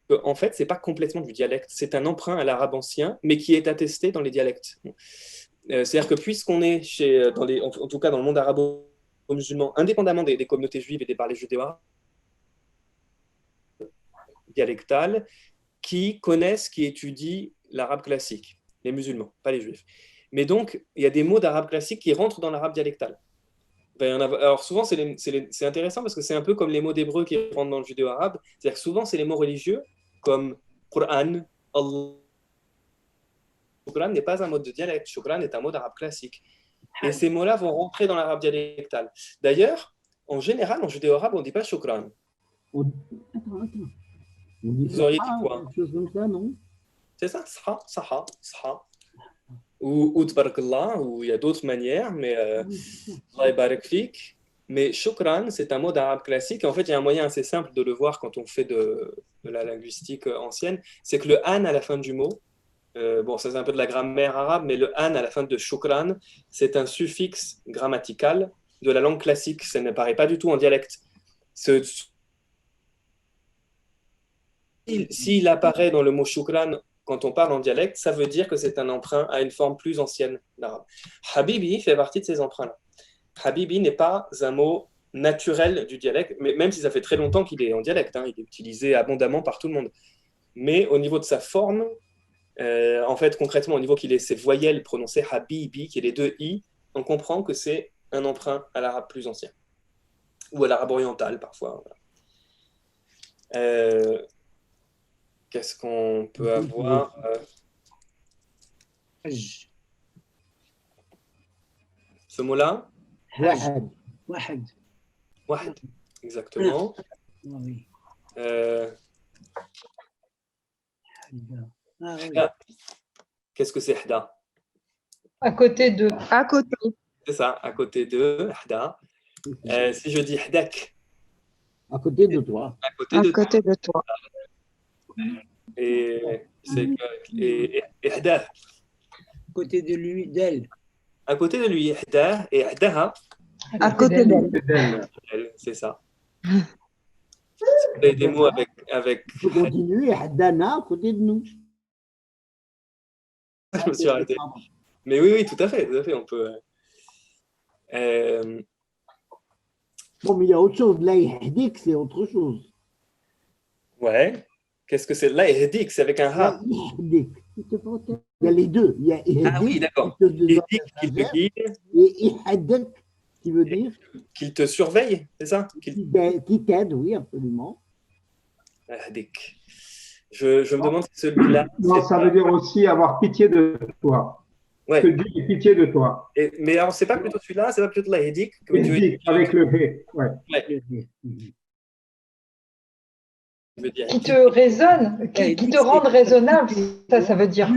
qu'en fait, ce n'est pas complètement du dialecte, c'est un emprunt à l'arabe ancien, mais qui est attesté dans les dialectes. C'est-à-dire que puisqu'on est en tout cas dans le monde arabo-musulman, indépendamment des communautés juives et des parlers judéo-arabes dialectales, qui connaissent, qui étudient l'arabe classique, les musulmans, pas les juifs. Mais donc, il y a des mots d'arabe classique qui rentrent dans l'arabe dialectal. Alors souvent, c'est intéressant parce que c'est un peu comme les mots d'hébreu qui rentrent dans le judéo-arabe. C'est-à-dire que souvent, c'est les mots religieux comme Qur'an, Allah. Shukran n'est pas un mot de dialecte, Shukran est un mot d'arabe classique. Et ces mots-là vont rentrer dans l'arabe dialectal. D'ailleurs, en général, en judéo-arabe, on ne dit pas Shukran. Attends. Vous auriez dit quoi? Quelque chose comme ça, non? C'est ça, saha. Ou Tbarakallah, ou il y a d'autres manières, mais Allah barak fik. Mais shukran, c'est un mot d'arabe classique. En fait, il y a un moyen assez simple de le voir quand on fait de la linguistique ancienne, c'est que le an à la fin du mot, bon, ça c'est un peu de la grammaire arabe, mais le an à la fin de shukran, c'est un suffixe grammatical de la langue classique. Ça ne paraît pas du tout en dialecte. S'il apparaît dans le mot shukran quand on parle en dialecte, ça veut dire que c'est un emprunt à une forme plus ancienne d'arabe. Habibi fait partie de ces emprunts-là. Habibi n'est pas un mot naturel du dialecte, mais même si ça fait très longtemps qu'il est en dialecte, hein, il est utilisé abondamment par tout le monde. Mais au niveau de sa forme, en fait, concrètement, au niveau qu'il ait ses voyelles prononcées Habibi, qui est les deux i, on comprend que c'est un emprunt à l'arabe plus ancien, ou à l'arabe oriental parfois. Voilà. Qu'est-ce qu'on peut avoir? Ce mot-là? Wahad. Wahad, exactement. Oui. Qu'est-ce que c'est Hda? À côté de. À côté. C'est ça, à côté de Hda. Si je dis Hdak. À côté de toi. À côté de toi. Et Hda. À côté de lui, d'elle. À côté de lui, Hda et Hdaha. À côté d'elle. C'est ça. Vous avez des mots avec. Il faut continuer, Hadana à côté de nous. Je me suis arrêté. Mais oui, tout à fait, on peut. Bon, mais il y a autre chose. Là, Yahdik, c'est autre chose. Ouais. Qu'est-ce que c'est? Là, Yahdik, c'est avec un ha. qui te protège. Il y a les deux. Il y a Ah oui, d'accord. qui te donne Qu'il la te sagesse, guide, et Ihadek, qui veut dire qu'il te surveille, c'est ça? qui t'aide, oui, absolument. Yahdik. Je me demande si celui-là. Non, c'est ça pas- veut dire aussi avoir pitié de toi. Ouais. Que Dieu ait pitié de toi. Mais alors, c'est pas plutôt celui-là, c'est pas plutôt la Yahdik que Dieu Dit avec le He. Ouais. veut dire. Qui te raisonne, qui te rende raisonnable, ça veut dire.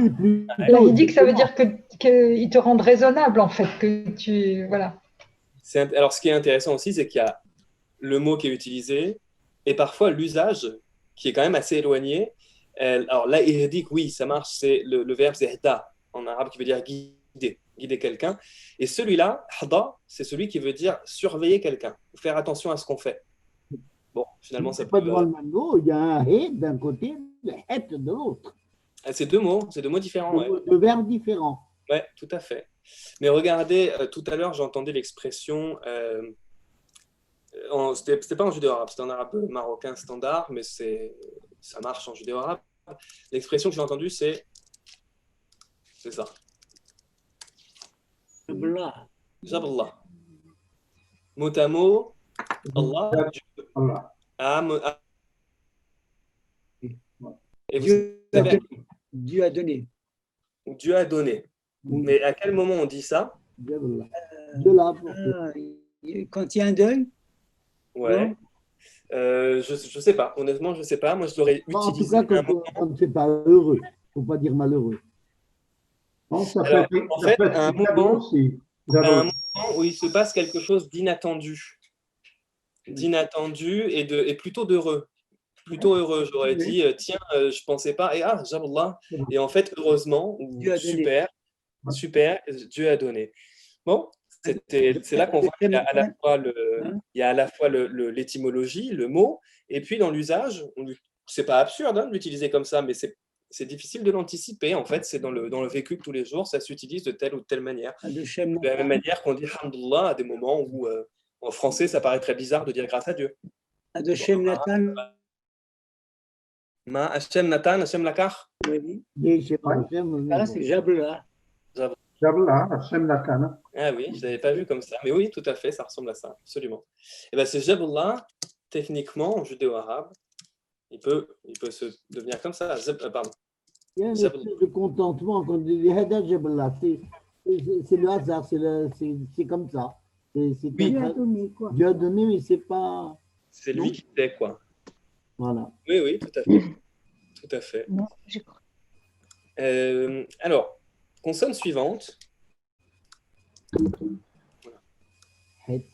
La hidik, ça veut dire qu'ils te rendent raisonnable, en fait, que tu. Voilà. Alors, ce qui est intéressant aussi, c'est qu'il y a le mot qui est utilisé et parfois l'usage qui est quand même assez éloigné. Alors, la ihdik, oui, ça marche, c'est le verbe c'est hda en arabe qui veut dire guider quelqu'un. Et celui-là, hda, c'est celui qui veut dire surveiller quelqu'un, faire attention à ce qu'on fait. Bon, finalement, ça peut. Pas devant le même mot, il y a un He d'un côté, le Het de l'autre. C'est deux mots différents. Ouais. Deux verbes différents. Oui, tout à fait. Mais regardez, tout à l'heure, j'entendais l'expression, c'était pas en judéo-arabe, c'était en arabe marocain standard, mais ça marche en judéo-arabe. L'expression que j'ai entendue, c'est ça. Jaballah. Mot à mot, Allah. Allah. Et vous savez, Dieu a donné. Dieu a donné. Mais à quel moment on dit ça? Quand il y a un deuil? Ouais. Je sais pas. Honnêtement, je sais pas. Moi, je l'aurais utilisé. En tout cas, quand on ne fait pas heureux. Il ne faut pas dire malheureux. Non, ça Alors, peut, en ça fait, peut être à un cadeau aussi. à un moment où il se passe quelque chose d'inattendu. D'inattendu et plutôt d'heureux. Plutôt heureux, j'aurais dit, tiens, je pensais pas, et ah, Jaballah. Et en fait, heureusement, ou Dieu a donné. super, Dieu a donné. Bon, c'est là qu'on voit qu'il y a à la fois l'étymologie, le mot, et puis dans l'usage, c'est pas absurde de l'utiliser comme ça, mais c'est difficile de l'anticiper. En fait, c'est dans le vécu de tous les jours, ça s'utilise de telle ou de telle manière. De la même manière qu'on dit Alhamdulillah à des moments où, en français, ça paraît très bizarre de dire grâce à Dieu. Adoshem Nathan. Ma Hashem Natan, Hashem Lakar. Oui. Ah, c'est Jabla. Jabla, Hashem Lakana. Ah oui, je ne l'avais pas vu comme ça. Mais oui, tout à fait, ça ressemble à ça, absolument. Et bien, ce Jabla, techniquement, en judéo-arabe, il peut se devenir comme ça. Pardon. Il y a une espèce de contentement quand on dit Hada Jabla. C'est le hasard, c'est comme ça. Dieu a donné, quoi. Dieu a donné, mais c'est pas. C'est lui qui fait, quoi. Voilà. Oui, tout à fait. Tout à fait. Non, j'ai cru. Alors, consonne suivante. Tête.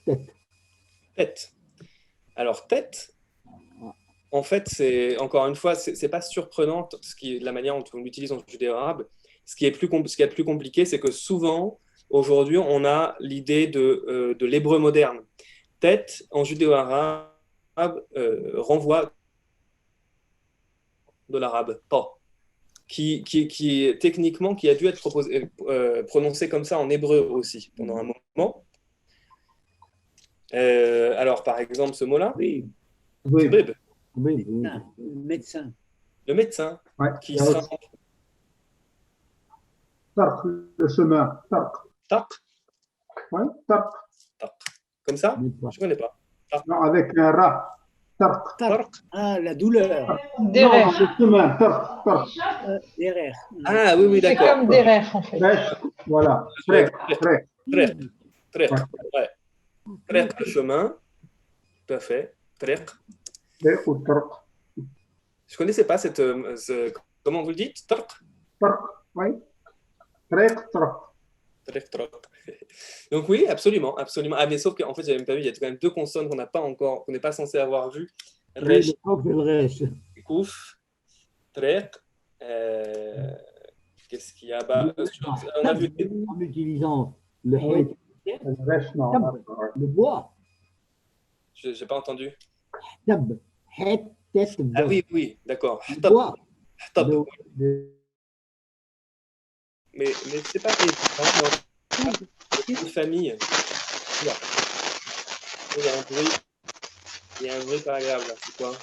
Tête. Alors, tête, en fait, c'est encore une fois, c'est pas surprenant la manière dont on l'utilise en judéo-arabe. Ce qui est plus compliqué, c'est que souvent, aujourd'hui, on a l'idée de l'hébreu moderne. Tête, en judéo-arabe, renvoie de l'arabe, pas, qui techniquement, qui a dû être prononcé comme ça en hébreu aussi pendant un moment. Alors, par exemple, ce mot-là, Oui. Tabib, Le médecin. le médecin, Ouais. qui sera Tarq, le chemin. Tarq. Tarq, Ouais, Tarq. comme ça, Mais pas. je ne connais pas. Non, avec un ra. Tarq. Tarq. Ah, la douleur. Derrière. Non, le chemin. Tarq. Tarq. Derrière. Ah oui, C'est d'accord. comme derrière, en fait. Trèche. Voilà. Trèche. Trèche. Trèche, ouais. Trèche, le chemin, tout à fait. Trèche. Trèche ou Tarq. Je ne connaissais pas comment vous le dites? Tarq. Tarq. Oui. Trèche, Tarq. Donc oui, absolument. Ah, mais sauf qu'en fait, j'avais même pas vu, il y a quand même deux consonnes qu'on n'est pas censé avoir vues. Resh, Kouf, Trek. Qu'est-ce qu'il y a? On a vu en utilisant le He, Rèche, non. le bois. Je n'ai pas entendu. Tab. He, tête, Ah oui, d'accord. le Htab, bois. htab. Le- Mais c'est pas une famille. Oula. Il y a un bruit. Il y a un bruit pas agréable là. C'est quoi?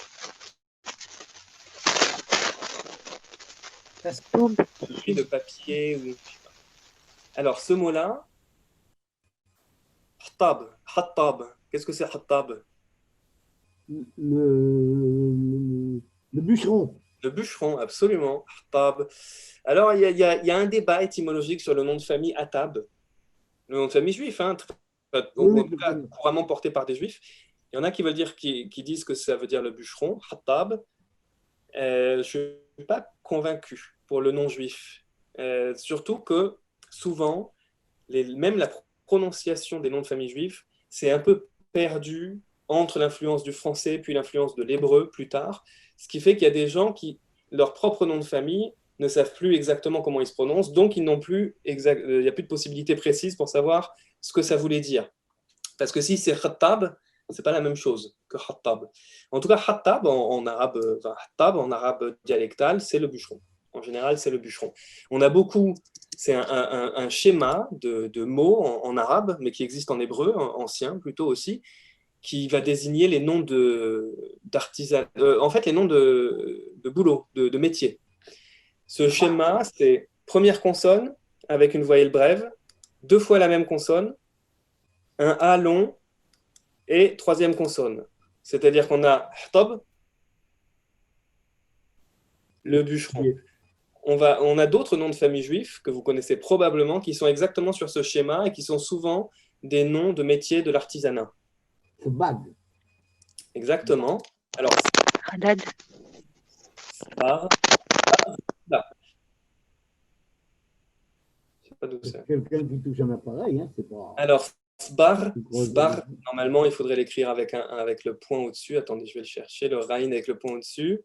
de papier. Alors, ce mot-là, hattab. Qu'est-ce que c'est hattab? Le bûcheron. Le bûcheron, absolument. Hattab. Alors, il y a un débat étymologique sur le nom de famille Attab. Le nom de famille juif, hein, Oui, en tout cas, couramment porté par des juifs. Il y en a qui veulent dire, qui disent que ça veut dire le bûcheron, hattab. Je ne suis pas convaincu pour le nom juif. Surtout que souvent, même la prononciation des noms de famille juifs, c'est un peu perdu entre l'influence du français puis l'influence de l'hébreu plus tard, ce qui fait qu'il y a des gens qui, leur propre nom de famille, ne savent plus exactement comment ils se prononcent, donc il n'y a plus de possibilité précise pour savoir ce que ça voulait dire. Parce que si c'est khattab, c'est pas la même chose que hattab. En tout cas, hattab en arabe dialectal, c'est le bûcheron. En général, c'est le bûcheron. On a beaucoup, c'est un schéma de mots en arabe, mais qui existe en hébreu, ancien plutôt aussi, qui va désigner les noms d'artisans, en fait les noms de boulot, de métier. Ce schéma, c'est première consonne avec une voyelle brève, 2 fois la même consonne, un A long et 3e consonne. C'est-à-dire qu'on a htab, le bûcheron. On a d'autres noms de famille juifs que vous connaissez probablement qui sont exactement sur ce schéma et qui sont souvent des noms de métiers de l'artisanat. Bag. Exactement. Alors, Haddad. Là. Je sais pas d'où c'est. Quelqu'un qui touche un appareil, hein, c'est pas. Alors, sbar, normalement, il faudrait l'écrire avec le point au-dessus. Attendez, je vais le chercher. Le raïn avec le point au-dessus.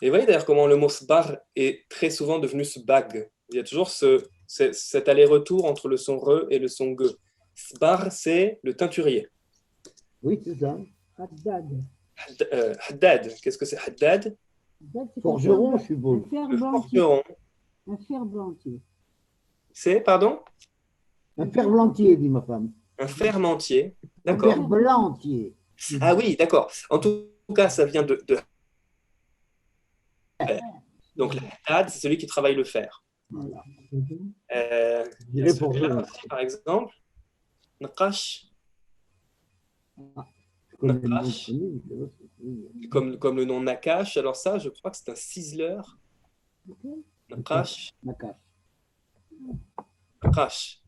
Et vous voyez d'ailleurs comment le mot sbar est très souvent devenu sbag. Il y a toujours cet aller-retour entre le son re et le son ge. Sbar, c'est le teinturier. Oui, c'est ça. Haddad. Qu'est-ce que c'est Haddad? Forgeron, je suppose. Forgeron. Un ferblantier. C'est, pardon? Un ferblantier, dit ma femme. Un fermentier. Un D'accord. ferblantier. Ah oui, d'accord. En tout cas, ça vient de donc, le haddad, c'est celui qui travaille le fer. Voilà. Il y a celui-là aussi, par exemple. Naqash. Naqash. Comme le nom Nakash. Alors ça, je crois que c'est un ciseleur. Naqash. Naqash.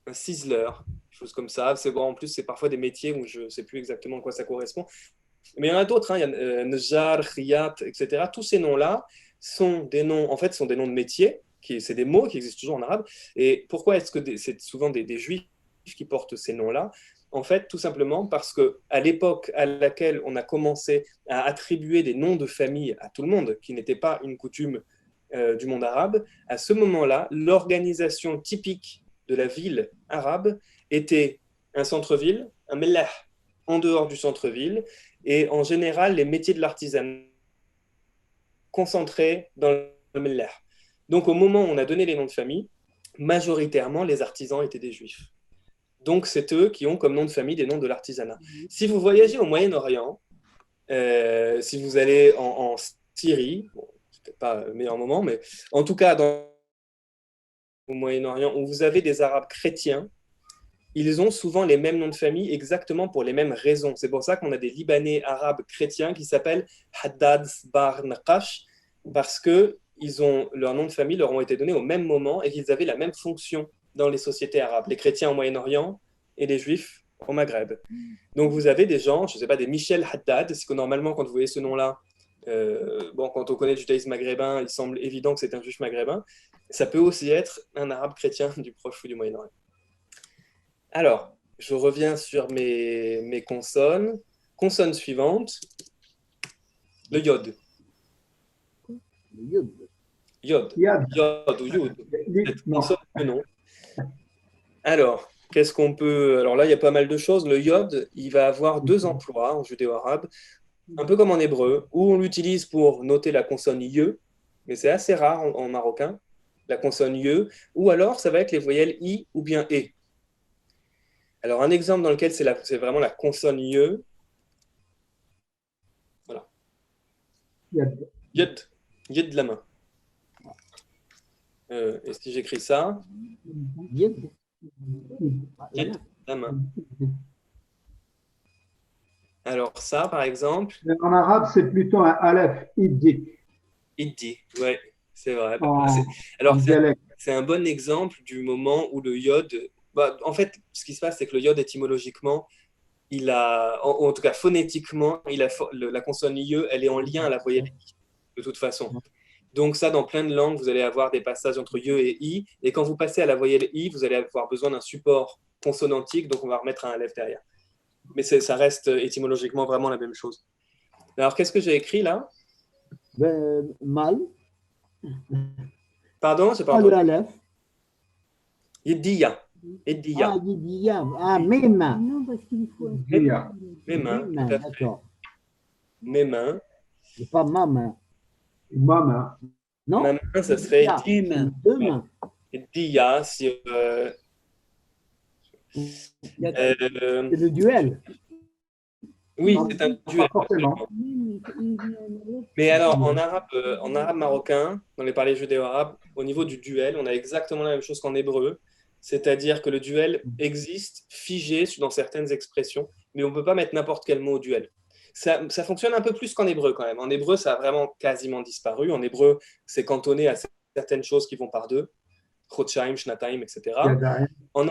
Un ciseleur. Chose comme ça. C'est bon, en plus, c'est parfois des métiers où je ne sais plus exactement à quoi ça correspond. Mais il y en a d'autres, hein. Il y a Njar, Khiyat, etc. Tous ces noms-là sont des noms, en fait, sont des noms de métiers, c'est des mots qui existent toujours en arabe. Et pourquoi est-ce que c'est souvent des juifs qui portent ces noms-là? En fait, tout simplement parce qu'à l'époque à laquelle on a commencé à attribuer des noms de famille à tout le monde, qui n'était pas une coutume du monde arabe, à ce moment-là, l'organisation typique de la ville arabe était un centre-ville, un mellah, en dehors du centre-ville, et en général, les métiers de l'artisanat concentrés dans le mellah. Donc, au moment où on a donné les noms de famille, majoritairement, les artisans étaient des juifs. Donc, c'est eux qui ont comme nom de famille des noms de l'artisanat. Si vous voyagez au Moyen-Orient, si vous allez en Syrie, bon, c'est peut-être pas le meilleur moment, mais en tout cas, au Moyen-Orient, où vous avez des Arabes chrétiens, ils ont souvent les mêmes noms de famille exactement pour les mêmes raisons. C'est pour ça qu'on a des Libanais arabes chrétiens qui s'appellent Haddad, Sbar, Naqash, parce que leurs noms de famille leur ont été donnés au même moment et qu'ils avaient la même fonction dans les sociétés arabes, les chrétiens au Moyen-Orient et les juifs au Maghreb. Donc vous avez des gens, je ne sais pas, des Michel Haddad, c'est que normalement quand vous voyez ce nom-là, quand on connaît le judaïsme maghrébin, il semble évident que c'est un juif maghrébin. Ça peut aussi être un arabe chrétien du Proche ou du Moyen-Orient. Alors, je reviens sur mes consonnes. Consonne suivante, le yod. Le Yod. Yod ou yod. Cette consonne, le nom. Alors, qu'est-ce qu'on peut... Alors là, il y a pas mal de choses. Le yod, il va avoir 2 emplois en judéo-arabe, un peu comme en hébreu, où on l'utilise pour noter la consonne ye, mais c'est assez rare en marocain, la consonne ye, ou alors ça va être les voyelles i ou bien e. Alors, un exemple dans lequel c'est vraiment la consonne ye. Voilà. Yed. Yed de la main. Et si j'écris ça, Yed. Yed, la main. Alors ça, par exemple, Mais en arabe, c'est plutôt un aleph, iddik, Iddi, ouais, c'est vrai. en, Alors en dialecte. c'est un bon exemple du moment où le iode, en fait, ce qui se passe, c'est que le iode étymologiquement, en tout cas phonétiquement, la consonne IE, elle est en lien à la voyelle I, de toute façon. Donc ça, dans plein de langues, vous allez avoir des passages entre IE et I, et quand vous passez à la voyelle I, vous allez avoir besoin d'un support consonantique, donc on va remettre un aleph derrière. Mais ça reste étymologiquement vraiment la même chose. Alors, qu'est-ce que j'ai écrit là? Ben, mal. Pardon, j'ai pas Pas le entendu. Aleph. Yeddiya. Yeddiya. Ah, Didiya. Ah, Mema. Non, parce qu'il faut un Mes mains, Mema, tout à fait. d'accord. Mes mains. C'est pas ma main. Mama. Non? Ma main, ça serait Ah, Mes mains. deux mains. Yeddiya. Si, Il y a- C'est le duel. oui, Non, c'est un pas duel. forcément. Mais alors, en arabe marocain, dans les parlers judéo-arabes, au niveau du duel, on a exactement la même chose qu'en hébreu. C'est-à-dire que le duel existe figé dans certaines expressions, mais on ne peut pas mettre n'importe quel mot au duel. Ça fonctionne un peu plus qu'en hébreu quand même. En hébreu, ça a vraiment quasiment disparu. En hébreu, c'est cantonné à certaines choses qui vont par deux. Chotchaim, Shnataim, etc. Yadayim. En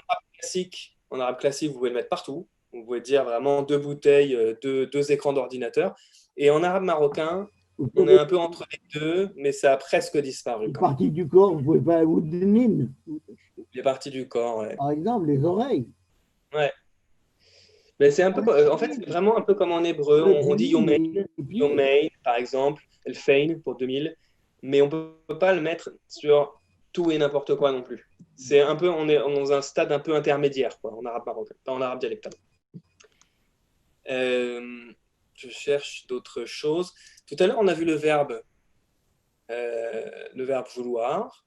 arabe classique, vous pouvez le mettre partout. Vous pouvez dire vraiment 2 bouteilles, deux écrans d'ordinateur. Et en arabe marocain, on est un peu entre les deux, mais ça a presque disparu. Une Quand même. partie du corps, vous pouvez pas vous donner. Les parties du corps, ouais. Par exemple, les oreilles. Ouais. Mais c'est un peu, en fait, c'est vraiment un peu comme en hébreu. On dit Yomein, par exemple, El Fein pour 2000, mais on ne peut pas le mettre sur tout et n'importe quoi non plus. C'est un peu, on est dans un stade un peu intermédiaire, quoi, en arabe marocain, pas en arabe dialectal. Je cherche d'autres choses. Tout à l'heure, on a vu le verbe vouloir.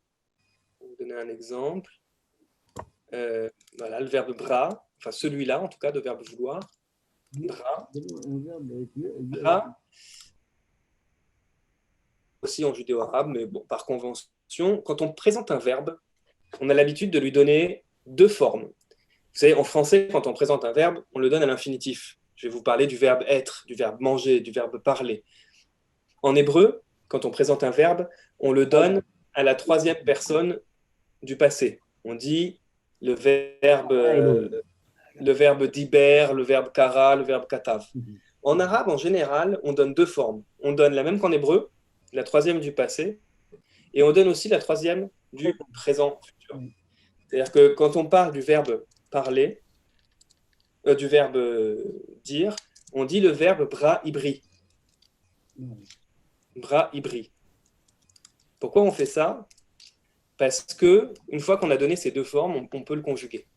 Je vais vous donner un exemple. Voilà, le verbe bras, enfin celui-là en tout cas, de verbe vouloir. Bras. Bras. Aussi en judéo-arabe, mais bon, par convention, quand on présente un verbe, on a l'habitude de lui donner 2 formes. Vous savez, en français, quand on présente un verbe, on le donne à l'infinitif. Je vais vous parler du verbe être, du verbe manger, du verbe parler. En hébreu, quand on présente un verbe, on le donne à la 3e personne du passé. On dit le verbe diber, le verbe kara, le verbe katav. En arabe, en général, on donne 2 formes. On donne la même qu'en hébreu, la 3e du passé, et on donne aussi la 3e du présent futur. C'est-à-dire que quand on parle du verbe parler, du verbe dire, on dit le verbe bra ibri. Bra ibri. Pourquoi on fait ça? Parce que une fois qu'on a donné ces 2 formes, on peut le conjuguer.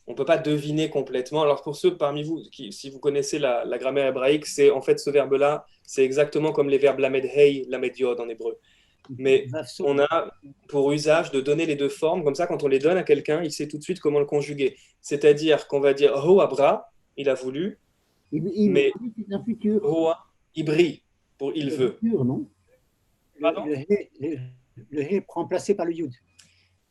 On ne peut pas deviner complètement. Alors pour ceux parmi vous, si vous connaissez la grammaire hébraïque, c'est en fait ce verbe-là, c'est exactement comme les verbes lamed hey, lamed yod en hébreu. Mais on a pour usage de donner les 2 formes, comme ça quand on les donne à quelqu'un, il sait tout de suite comment le conjuguer. C'est-à-dire qu'on va dire ho abra, il a voulu, mais c'est un futur. hoa ibri, pour il veut. Futur, non? Pardon? Le hé remplacé par le yud.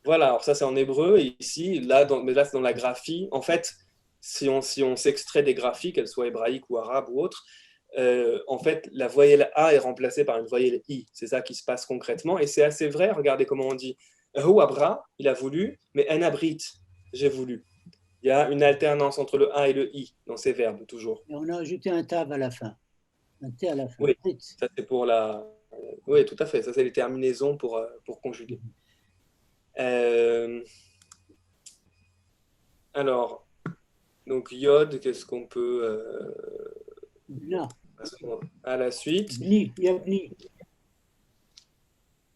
Voilà, alors ça c'est en hébreu, et ici, là, c'est dans la graphie. En fait, si on s'extrait des graphies, qu'elles soient hébraïques ou arabes ou autres, en fait, la voyelle A est remplacée par une voyelle I. C'est ça qui se passe concrètement, et c'est assez vrai. Regardez comment on dit. Hu abra, il a voulu, mais en abrit, j'ai voulu. Il y a une alternance entre le A et le I dans ces verbes, toujours. Et on a ajouté un tav à la fin. Un T à la fin. Oui, ça c'est pour la... Oui, tout à fait. Ça, c'est les terminaisons pour conjuguer. Alors, donc yod, qu'est-ce qu'on peut... Non. À la suite. Bni, il y a bni.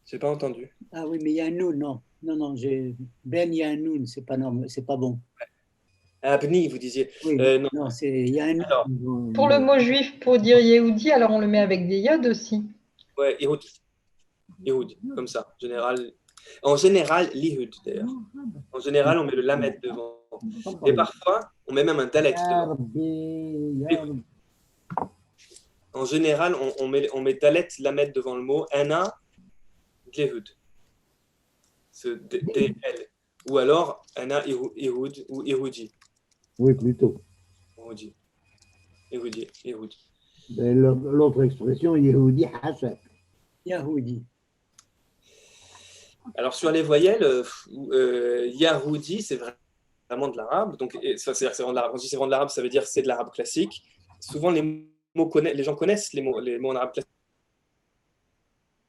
J'ai pas entendu. Ah oui, mais il y a un noun, non. Non, ben, il y a un noun, c'est pas normal, c'est pas bon. Ah, bni, vous disiez. Oui, non, il y a un noun. Alors, Pour le mot juif, pour dire Yehudi, alors on le met avec des yods aussi. ouais, Yehudi. Yehudi, comme ça. En général, lihud d'ailleurs. En général, on met le lamed devant. Et parfois, on met même un dalet devant. En général, on met dalet, lamed devant le mot. Ana, lihud. ce DL. Ou alors, Ana Ehud ou Ehudi. Oui, plutôt. Ehudi. Ehudi. Ehudi. Et l'autre expression, Yehudi Hachak. Yahoudi. Alors, sur les voyelles, Yahoudi, c'est vraiment de l'arabe. Donc, c'est-à-dire, c'est vraiment de l'arabe. Quand je dis c'est vraiment de l'arabe, ça veut dire c'est de l'arabe classique. Souvent, les gens connaissent les mots en arabe classique.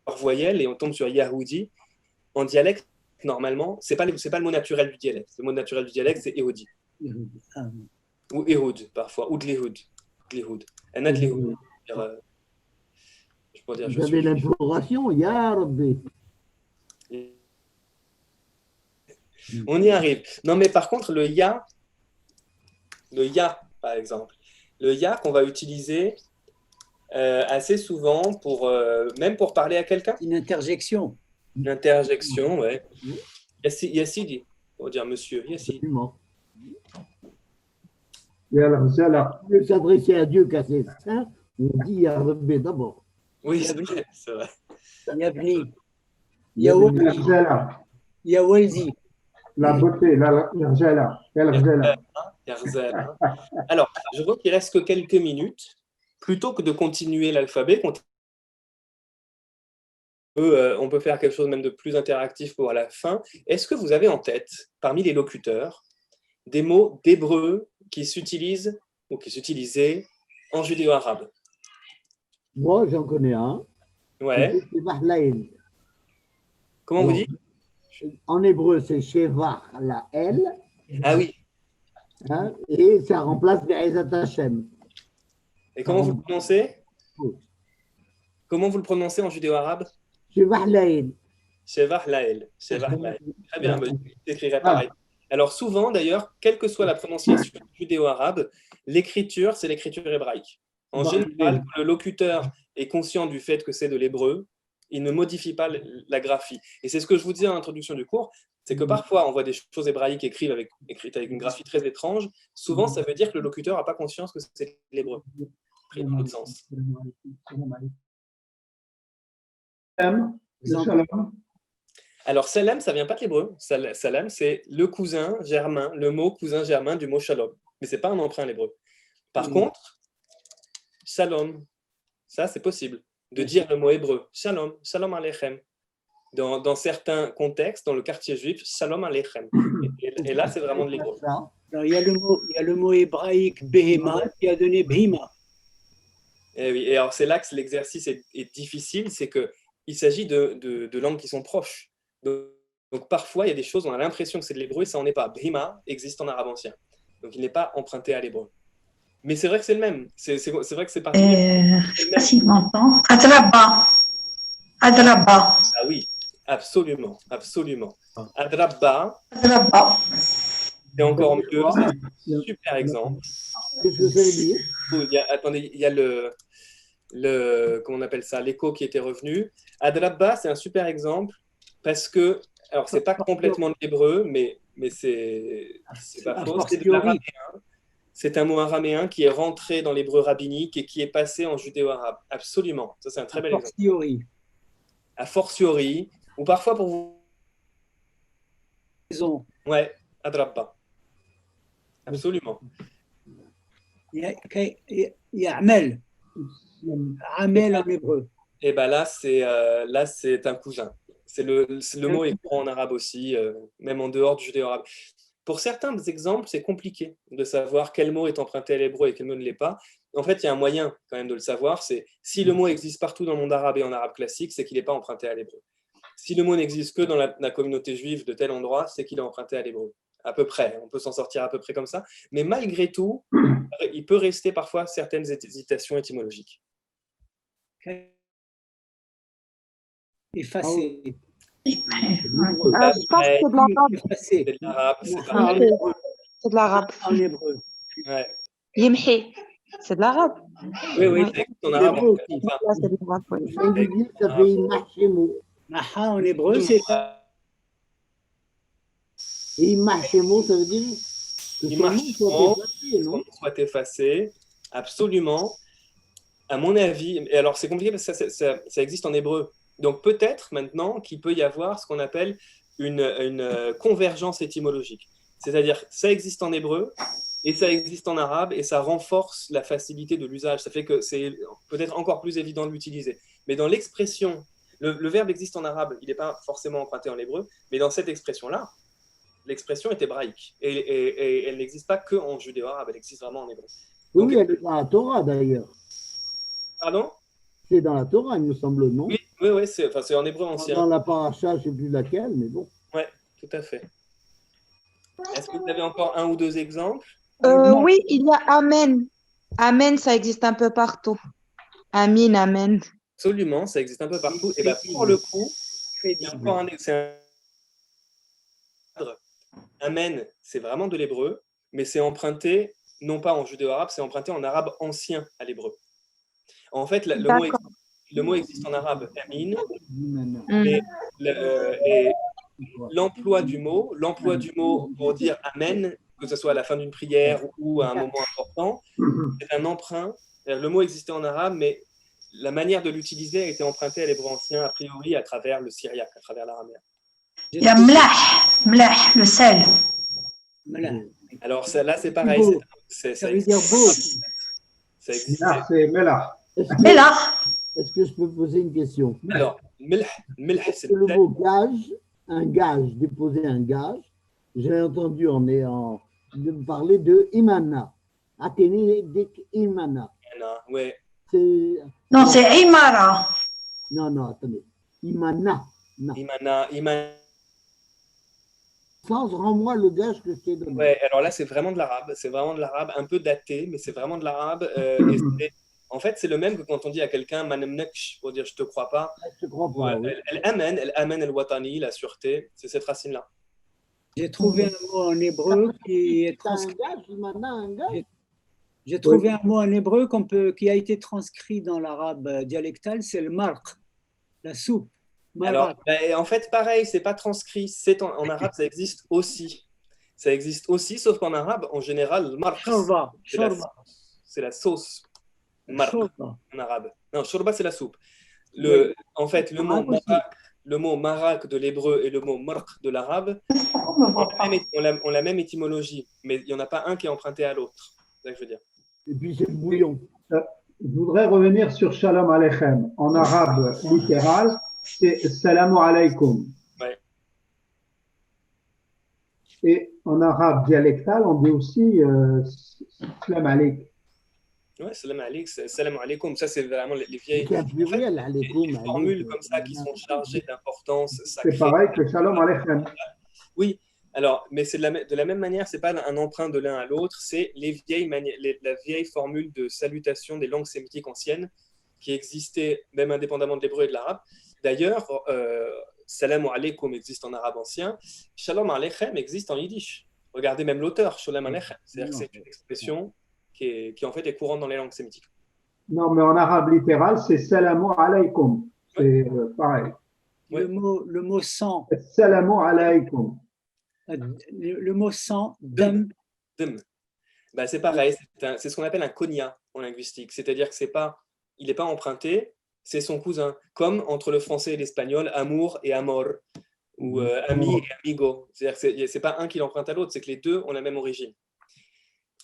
Par voyelle, et on tombe sur Yahoudi. En dialecte, normalement, c'est pas le mot naturel du dialecte. Le mot naturel du dialecte, c'est Ehudi. Ah, Ou Ehud, parfois. Ou de l'Ehud. Un ad l'Ehud. Je pourrais dire, Vous avez l'imploration, Ya Rabbi. On y arrive. Non, mais par contre, le ya, par exemple, le ya qu'on va utiliser assez souvent même pour parler à quelqu'un. une interjection. Une interjection, ouais. Yassidi, pour dire monsieur, Yassidi. Absolument. Et alors, c'est là. Mieux s'adresser à Dieu qu'à ses saints, on dit Ya Rabbi d'abord. Oui, c'est vrai, c'est vrai. Yabni. Yarjala, Yawalzi. la beauté, la yarjala, yarjala. Yarzal. Alors, je vois qu'il reste que quelques minutes. Plutôt que de continuer l'alphabet, on peut faire quelque chose même de plus interactif pour la fin. Est-ce que vous avez en tête, parmi les locuteurs, des mots d'hébreu qui s'utilisent ou qui s'utilisaient en judéo-arabe? Moi, j'en connais un. Ouais. C'est Bahlaïl. Comment vous dites? En hébreu, c'est Shevach la L. Ah oui. Hein, et ça remplace Be'ezat Hashem. Et comment vous le prononcez? Comment vous le prononcez en judéo-arabe? Shevach Laïl. Shevach Lael. Shevach Lael. Très bien, je l'écrirai pareil. Alors souvent, d'ailleurs, quelle que soit la prononciation judéo-arabe, l'écriture, c'est l'écriture hébraïque. En général, quand le locuteur est conscient du fait que c'est de l'hébreu, il ne modifie pas la graphie. Et c'est ce que je vous disais en introduction du cours, c'est que parfois on voit des choses hébraïques écrites avec une graphie très étrange. Souvent, ça veut dire que le locuteur n'a pas conscience que c'est l'hébreu. Pris dans l'autre sens. Alors, salam, ça ne vient pas de l'hébreu. Salam, c'est le cousin germain, le mot cousin germain du mot shalom. Mais ce n'est pas un emprunt à l'hébreu. Par contre, shalom, ça c'est possible de dire le mot hébreu. Shalom, shalom aleichem. Dans certains contextes, dans le quartier juif, shalom aleichem. Et là, c'est vraiment de l'hébreu. Il y a le mot hébraïque behema qui a donné bhima. Et oui, et alors c'est là que l'exercice est difficile, c'est qu'il s'agit de langues qui sont proches. Donc parfois, il y a des choses, on a l'impression que c'est de l'hébreu et ça n'en est pas. Bhima existe en arabe ancien. Donc il n'est pas emprunté à l'hébreu. Mais c'est vrai que c'est le même. C'est vrai que c'est particulier. Je ne sais pas s'il m'entend. Adraba. Adraba. Ah oui, absolument. Absolument. Adraba. Adraba. C'est encore mieux. C'est un super exemple. Qu'est-ce que ça veut dire? Attendez, il y a comment on appelle ça, l'écho qui était revenu. Adraba, c'est un super exemple parce que, alors c'est pas complètement de l'hébreu, mais c'est pas faux. C'est de l'araméen. C'est un mot araméen qui est rentré dans l'hébreu rabbinique et qui est passé en judéo-arabe. Absolument. Ça, c'est un très bel exemple. A fortiori, ou parfois pour vous. Ouais, adrabba. Absolument. Il y a Amel. Amel en hébreu. Et bien là, c'est un cousin. Le mot est courant en arabe aussi, même en dehors du judéo-arabe. Pour certains exemples, c'est compliqué de savoir quel mot est emprunté à l'hébreu et quel mot ne l'est pas. En fait, il y a un moyen quand même de le savoir, c'est si le mot existe partout dans le monde arabe et en arabe classique, c'est qu'il n'est pas emprunté à l'hébreu. Si le mot n'existe que dans la communauté juive de tel endroit, c'est qu'il est emprunté à l'hébreu. À peu près, on peut s'en sortir à peu près comme ça. Mais malgré tout, il peut rester parfois certaines hésitations étymologiques. Effacé. Je pense que c'est de l'arabe. C'est de l'arabe. C'est de l'arabe. En hébreu. Ouais. Yimhi. C'est de l'arabe. Oui, c'est en arabe. C'est de l'arabe. Ça fait Imachemo. Maha en hébreu, c'est Et Imachemo, ça veut dire que son nom soit effacé, absolument. À mon avis, et alors c'est compliqué parce que ça existe en hébreu. Donc peut-être maintenant qu'il peut y avoir ce qu'on appelle une convergence étymologique. C'est-à-dire que ça existe en hébreu et ça existe en arabe et ça renforce la facilité de l'usage. Ça fait que c'est peut-être encore plus évident de l'utiliser. Mais dans l'expression, le verbe existe en arabe, il n'est pas forcément emprunté en hébreu, mais dans cette expression-là, l'expression est hébraïque et elle n'existe pas que en judéo-arabe, elle existe vraiment en hébreu. Donc, Oui, elle est dans la Torah d'ailleurs. pardon? C'est dans la Torah, il me semble, non? Oui, c'est en hébreu ancien. Dans la paracha, je ne sais plus laquelle, mais bon. Oui, tout à fait. Est-ce que vous avez encore un ou deux exemples? Oui, il y a Amen. Amen, ça existe un peu partout. Amin, Amen. Absolument, ça existe un peu partout. Et bien, pour le coup, Amen, c'est vraiment de l'hébreu, mais c'est emprunté, non pas en judéo-arabe, c'est emprunté en arabe ancien à l'hébreu. En fait, le mot existe en arabe, Amin, et l'emploi du mot pour dire Amen, que ce soit à la fin d'une prière ou à un moment important, c'est un emprunt. Le mot existait en arabe, mais la manière de l'utiliser a été empruntée à l'hébreu ancien, a priori à travers le syriaque, à travers l'araméen. Il y a mlah, le sel. Alors là, c'est pareil. Ça veut dire beau. Ça existe. C'est Melach. Est-ce que je peux poser une question? Alors, milh, c'est le mot gage, un gage, déposer un gage, j'ai entendu parler de imana. Athéné dik imana. Ouais. Non, c'est imara. Non, attendez. Imana. Imana. Sans rends-moi le gage que je t'ai donné. Ouais, alors là, c'est vraiment de l'arabe, un peu daté, mais c'est vraiment de l'arabe. En fait, c'est le même que quand on dit à quelqu'un manemneksh, pour dire je te crois pas. Je te crois pas. Oui. El-amen el-watani, la sûreté, c'est cette racine-là. J'ai trouvé un mot en hébreu qui est transcrit. J'ai trouvé un mot en hébreu qui a été transcrit dans l'arabe dialectal, c'est le marq, la soupe. Alors, en fait, pareil, c'est pas transcrit. En arabe, ça existe aussi. Ça existe aussi, sauf qu'en arabe, en général, le marq, c'est la sauce. Marq, en arabe. Non, shorba, c'est la soupe. En fait, le mot marak de l'hébreu et le mot marq de l'arabe ont la même étymologie, mais il n'y en a pas un qui est emprunté à l'autre. C'est ça que je veux dire. Et puis c'est le bouillon. Je voudrais revenir sur Shalom Aleichem. En arabe littéral, c'est Salamu Alaykum. Ouais. Et en arabe dialectal, on dit aussi Salam Aleik. Ouais, salam alaykum. Ça, c'est vraiment les vieilles les formules comme ça qui sont chargées d'importance sacrée. C'est pareil que Shalom Aleichem. Oui, alors, mais c'est de la même manière, c'est pas un emprunt de l'un à l'autre, c'est la vieille formule de salutation des langues sémitiques anciennes qui existait même indépendamment de l'hébreu et de l'arabe. D'ailleurs, salam alaykum existe en arabe ancien, shalom aleichem existe en yiddish. Regardez même l'auteur, shalom aleichem. C'est-à-dire que c'est une expression qui en fait est courante dans les langues sémitiques. Non, mais en arabe littéral, c'est Salamu alaykum. C'est pareil. Le mot sang. Salamu alaykum. Le mot sang, dam. Ben, c'est pareil, c'est ce qu'on appelle un konya en linguistique. C'est-à-dire que il n'est pas emprunté, c'est son cousin. Comme entre le français et l'espagnol, amour et amor, ou ami et amigo. C'est-à-dire que c'est pas un qui l'emprunte à l'autre, c'est que les deux ont la même origine.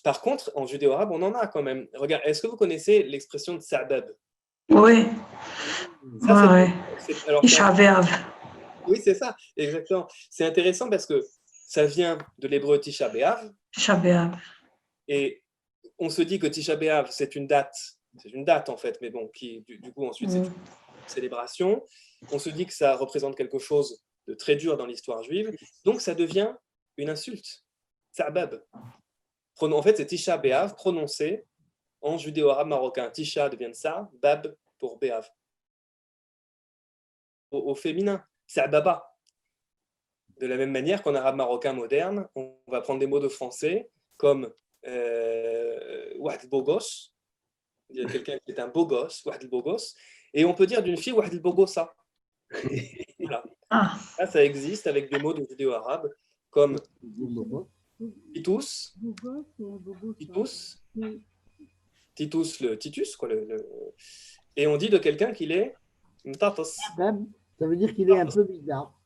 Par contre, en judéo-arabe, on en a quand même. Regarde, est-ce que vous connaissez l'expression de sabab? Oui. Oui, c'est ça, exactement. C'est intéressant parce que ça vient de l'hébreu Tisha B'Av. Et on se dit que Tisha B'Av, c'est une date en fait, mais bon, qui du coup ensuite c'est une célébration. On se dit que ça représente quelque chose de très dur dans l'histoire juive, donc ça devient une insulte. Sabab. En fait, c'est Tisha B'Av prononcé en judéo-arabe marocain. Tisha devient ça, Bab pour B'Av. Au féminin, Sababa. De la même manière qu'en arabe marocain moderne, on va prendre des mots de français comme Wahd Bogos, quelqu'un qui est un beau gosse, Wahd Bogos, et on peut dire d'une fille Wahd Bogosa. Voilà. Ça existe avec des mots de judéo-arabe comme Titus, le Titus, quoi, et on dit de quelqu'un qu'il est Mtatos. Ça veut dire qu'il est un peu bizarre.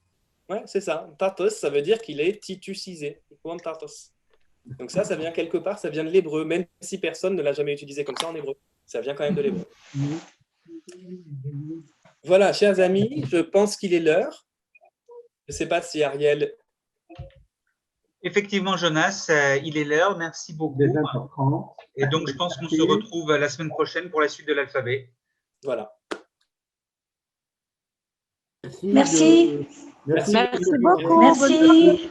Ouais, c'est ça. Tartos, ça veut dire qu'il est titucisé. Tartos. Donc ça vient quelque part, ça vient de l'hébreu, même si personne ne l'a jamais utilisé comme ça en hébreu. Ça vient quand même de l'hébreu. Voilà, chers amis, je pense qu'il est l'heure. Je ne sais pas si Ariel... Effectivement, Jonas, il est l'heure. Merci beaucoup. Des 20h30. Et donc, je pense qu'on se retrouve la semaine prochaine pour la suite de l'alphabet. Voilà. Merci. Merci Merci beaucoup. Merci.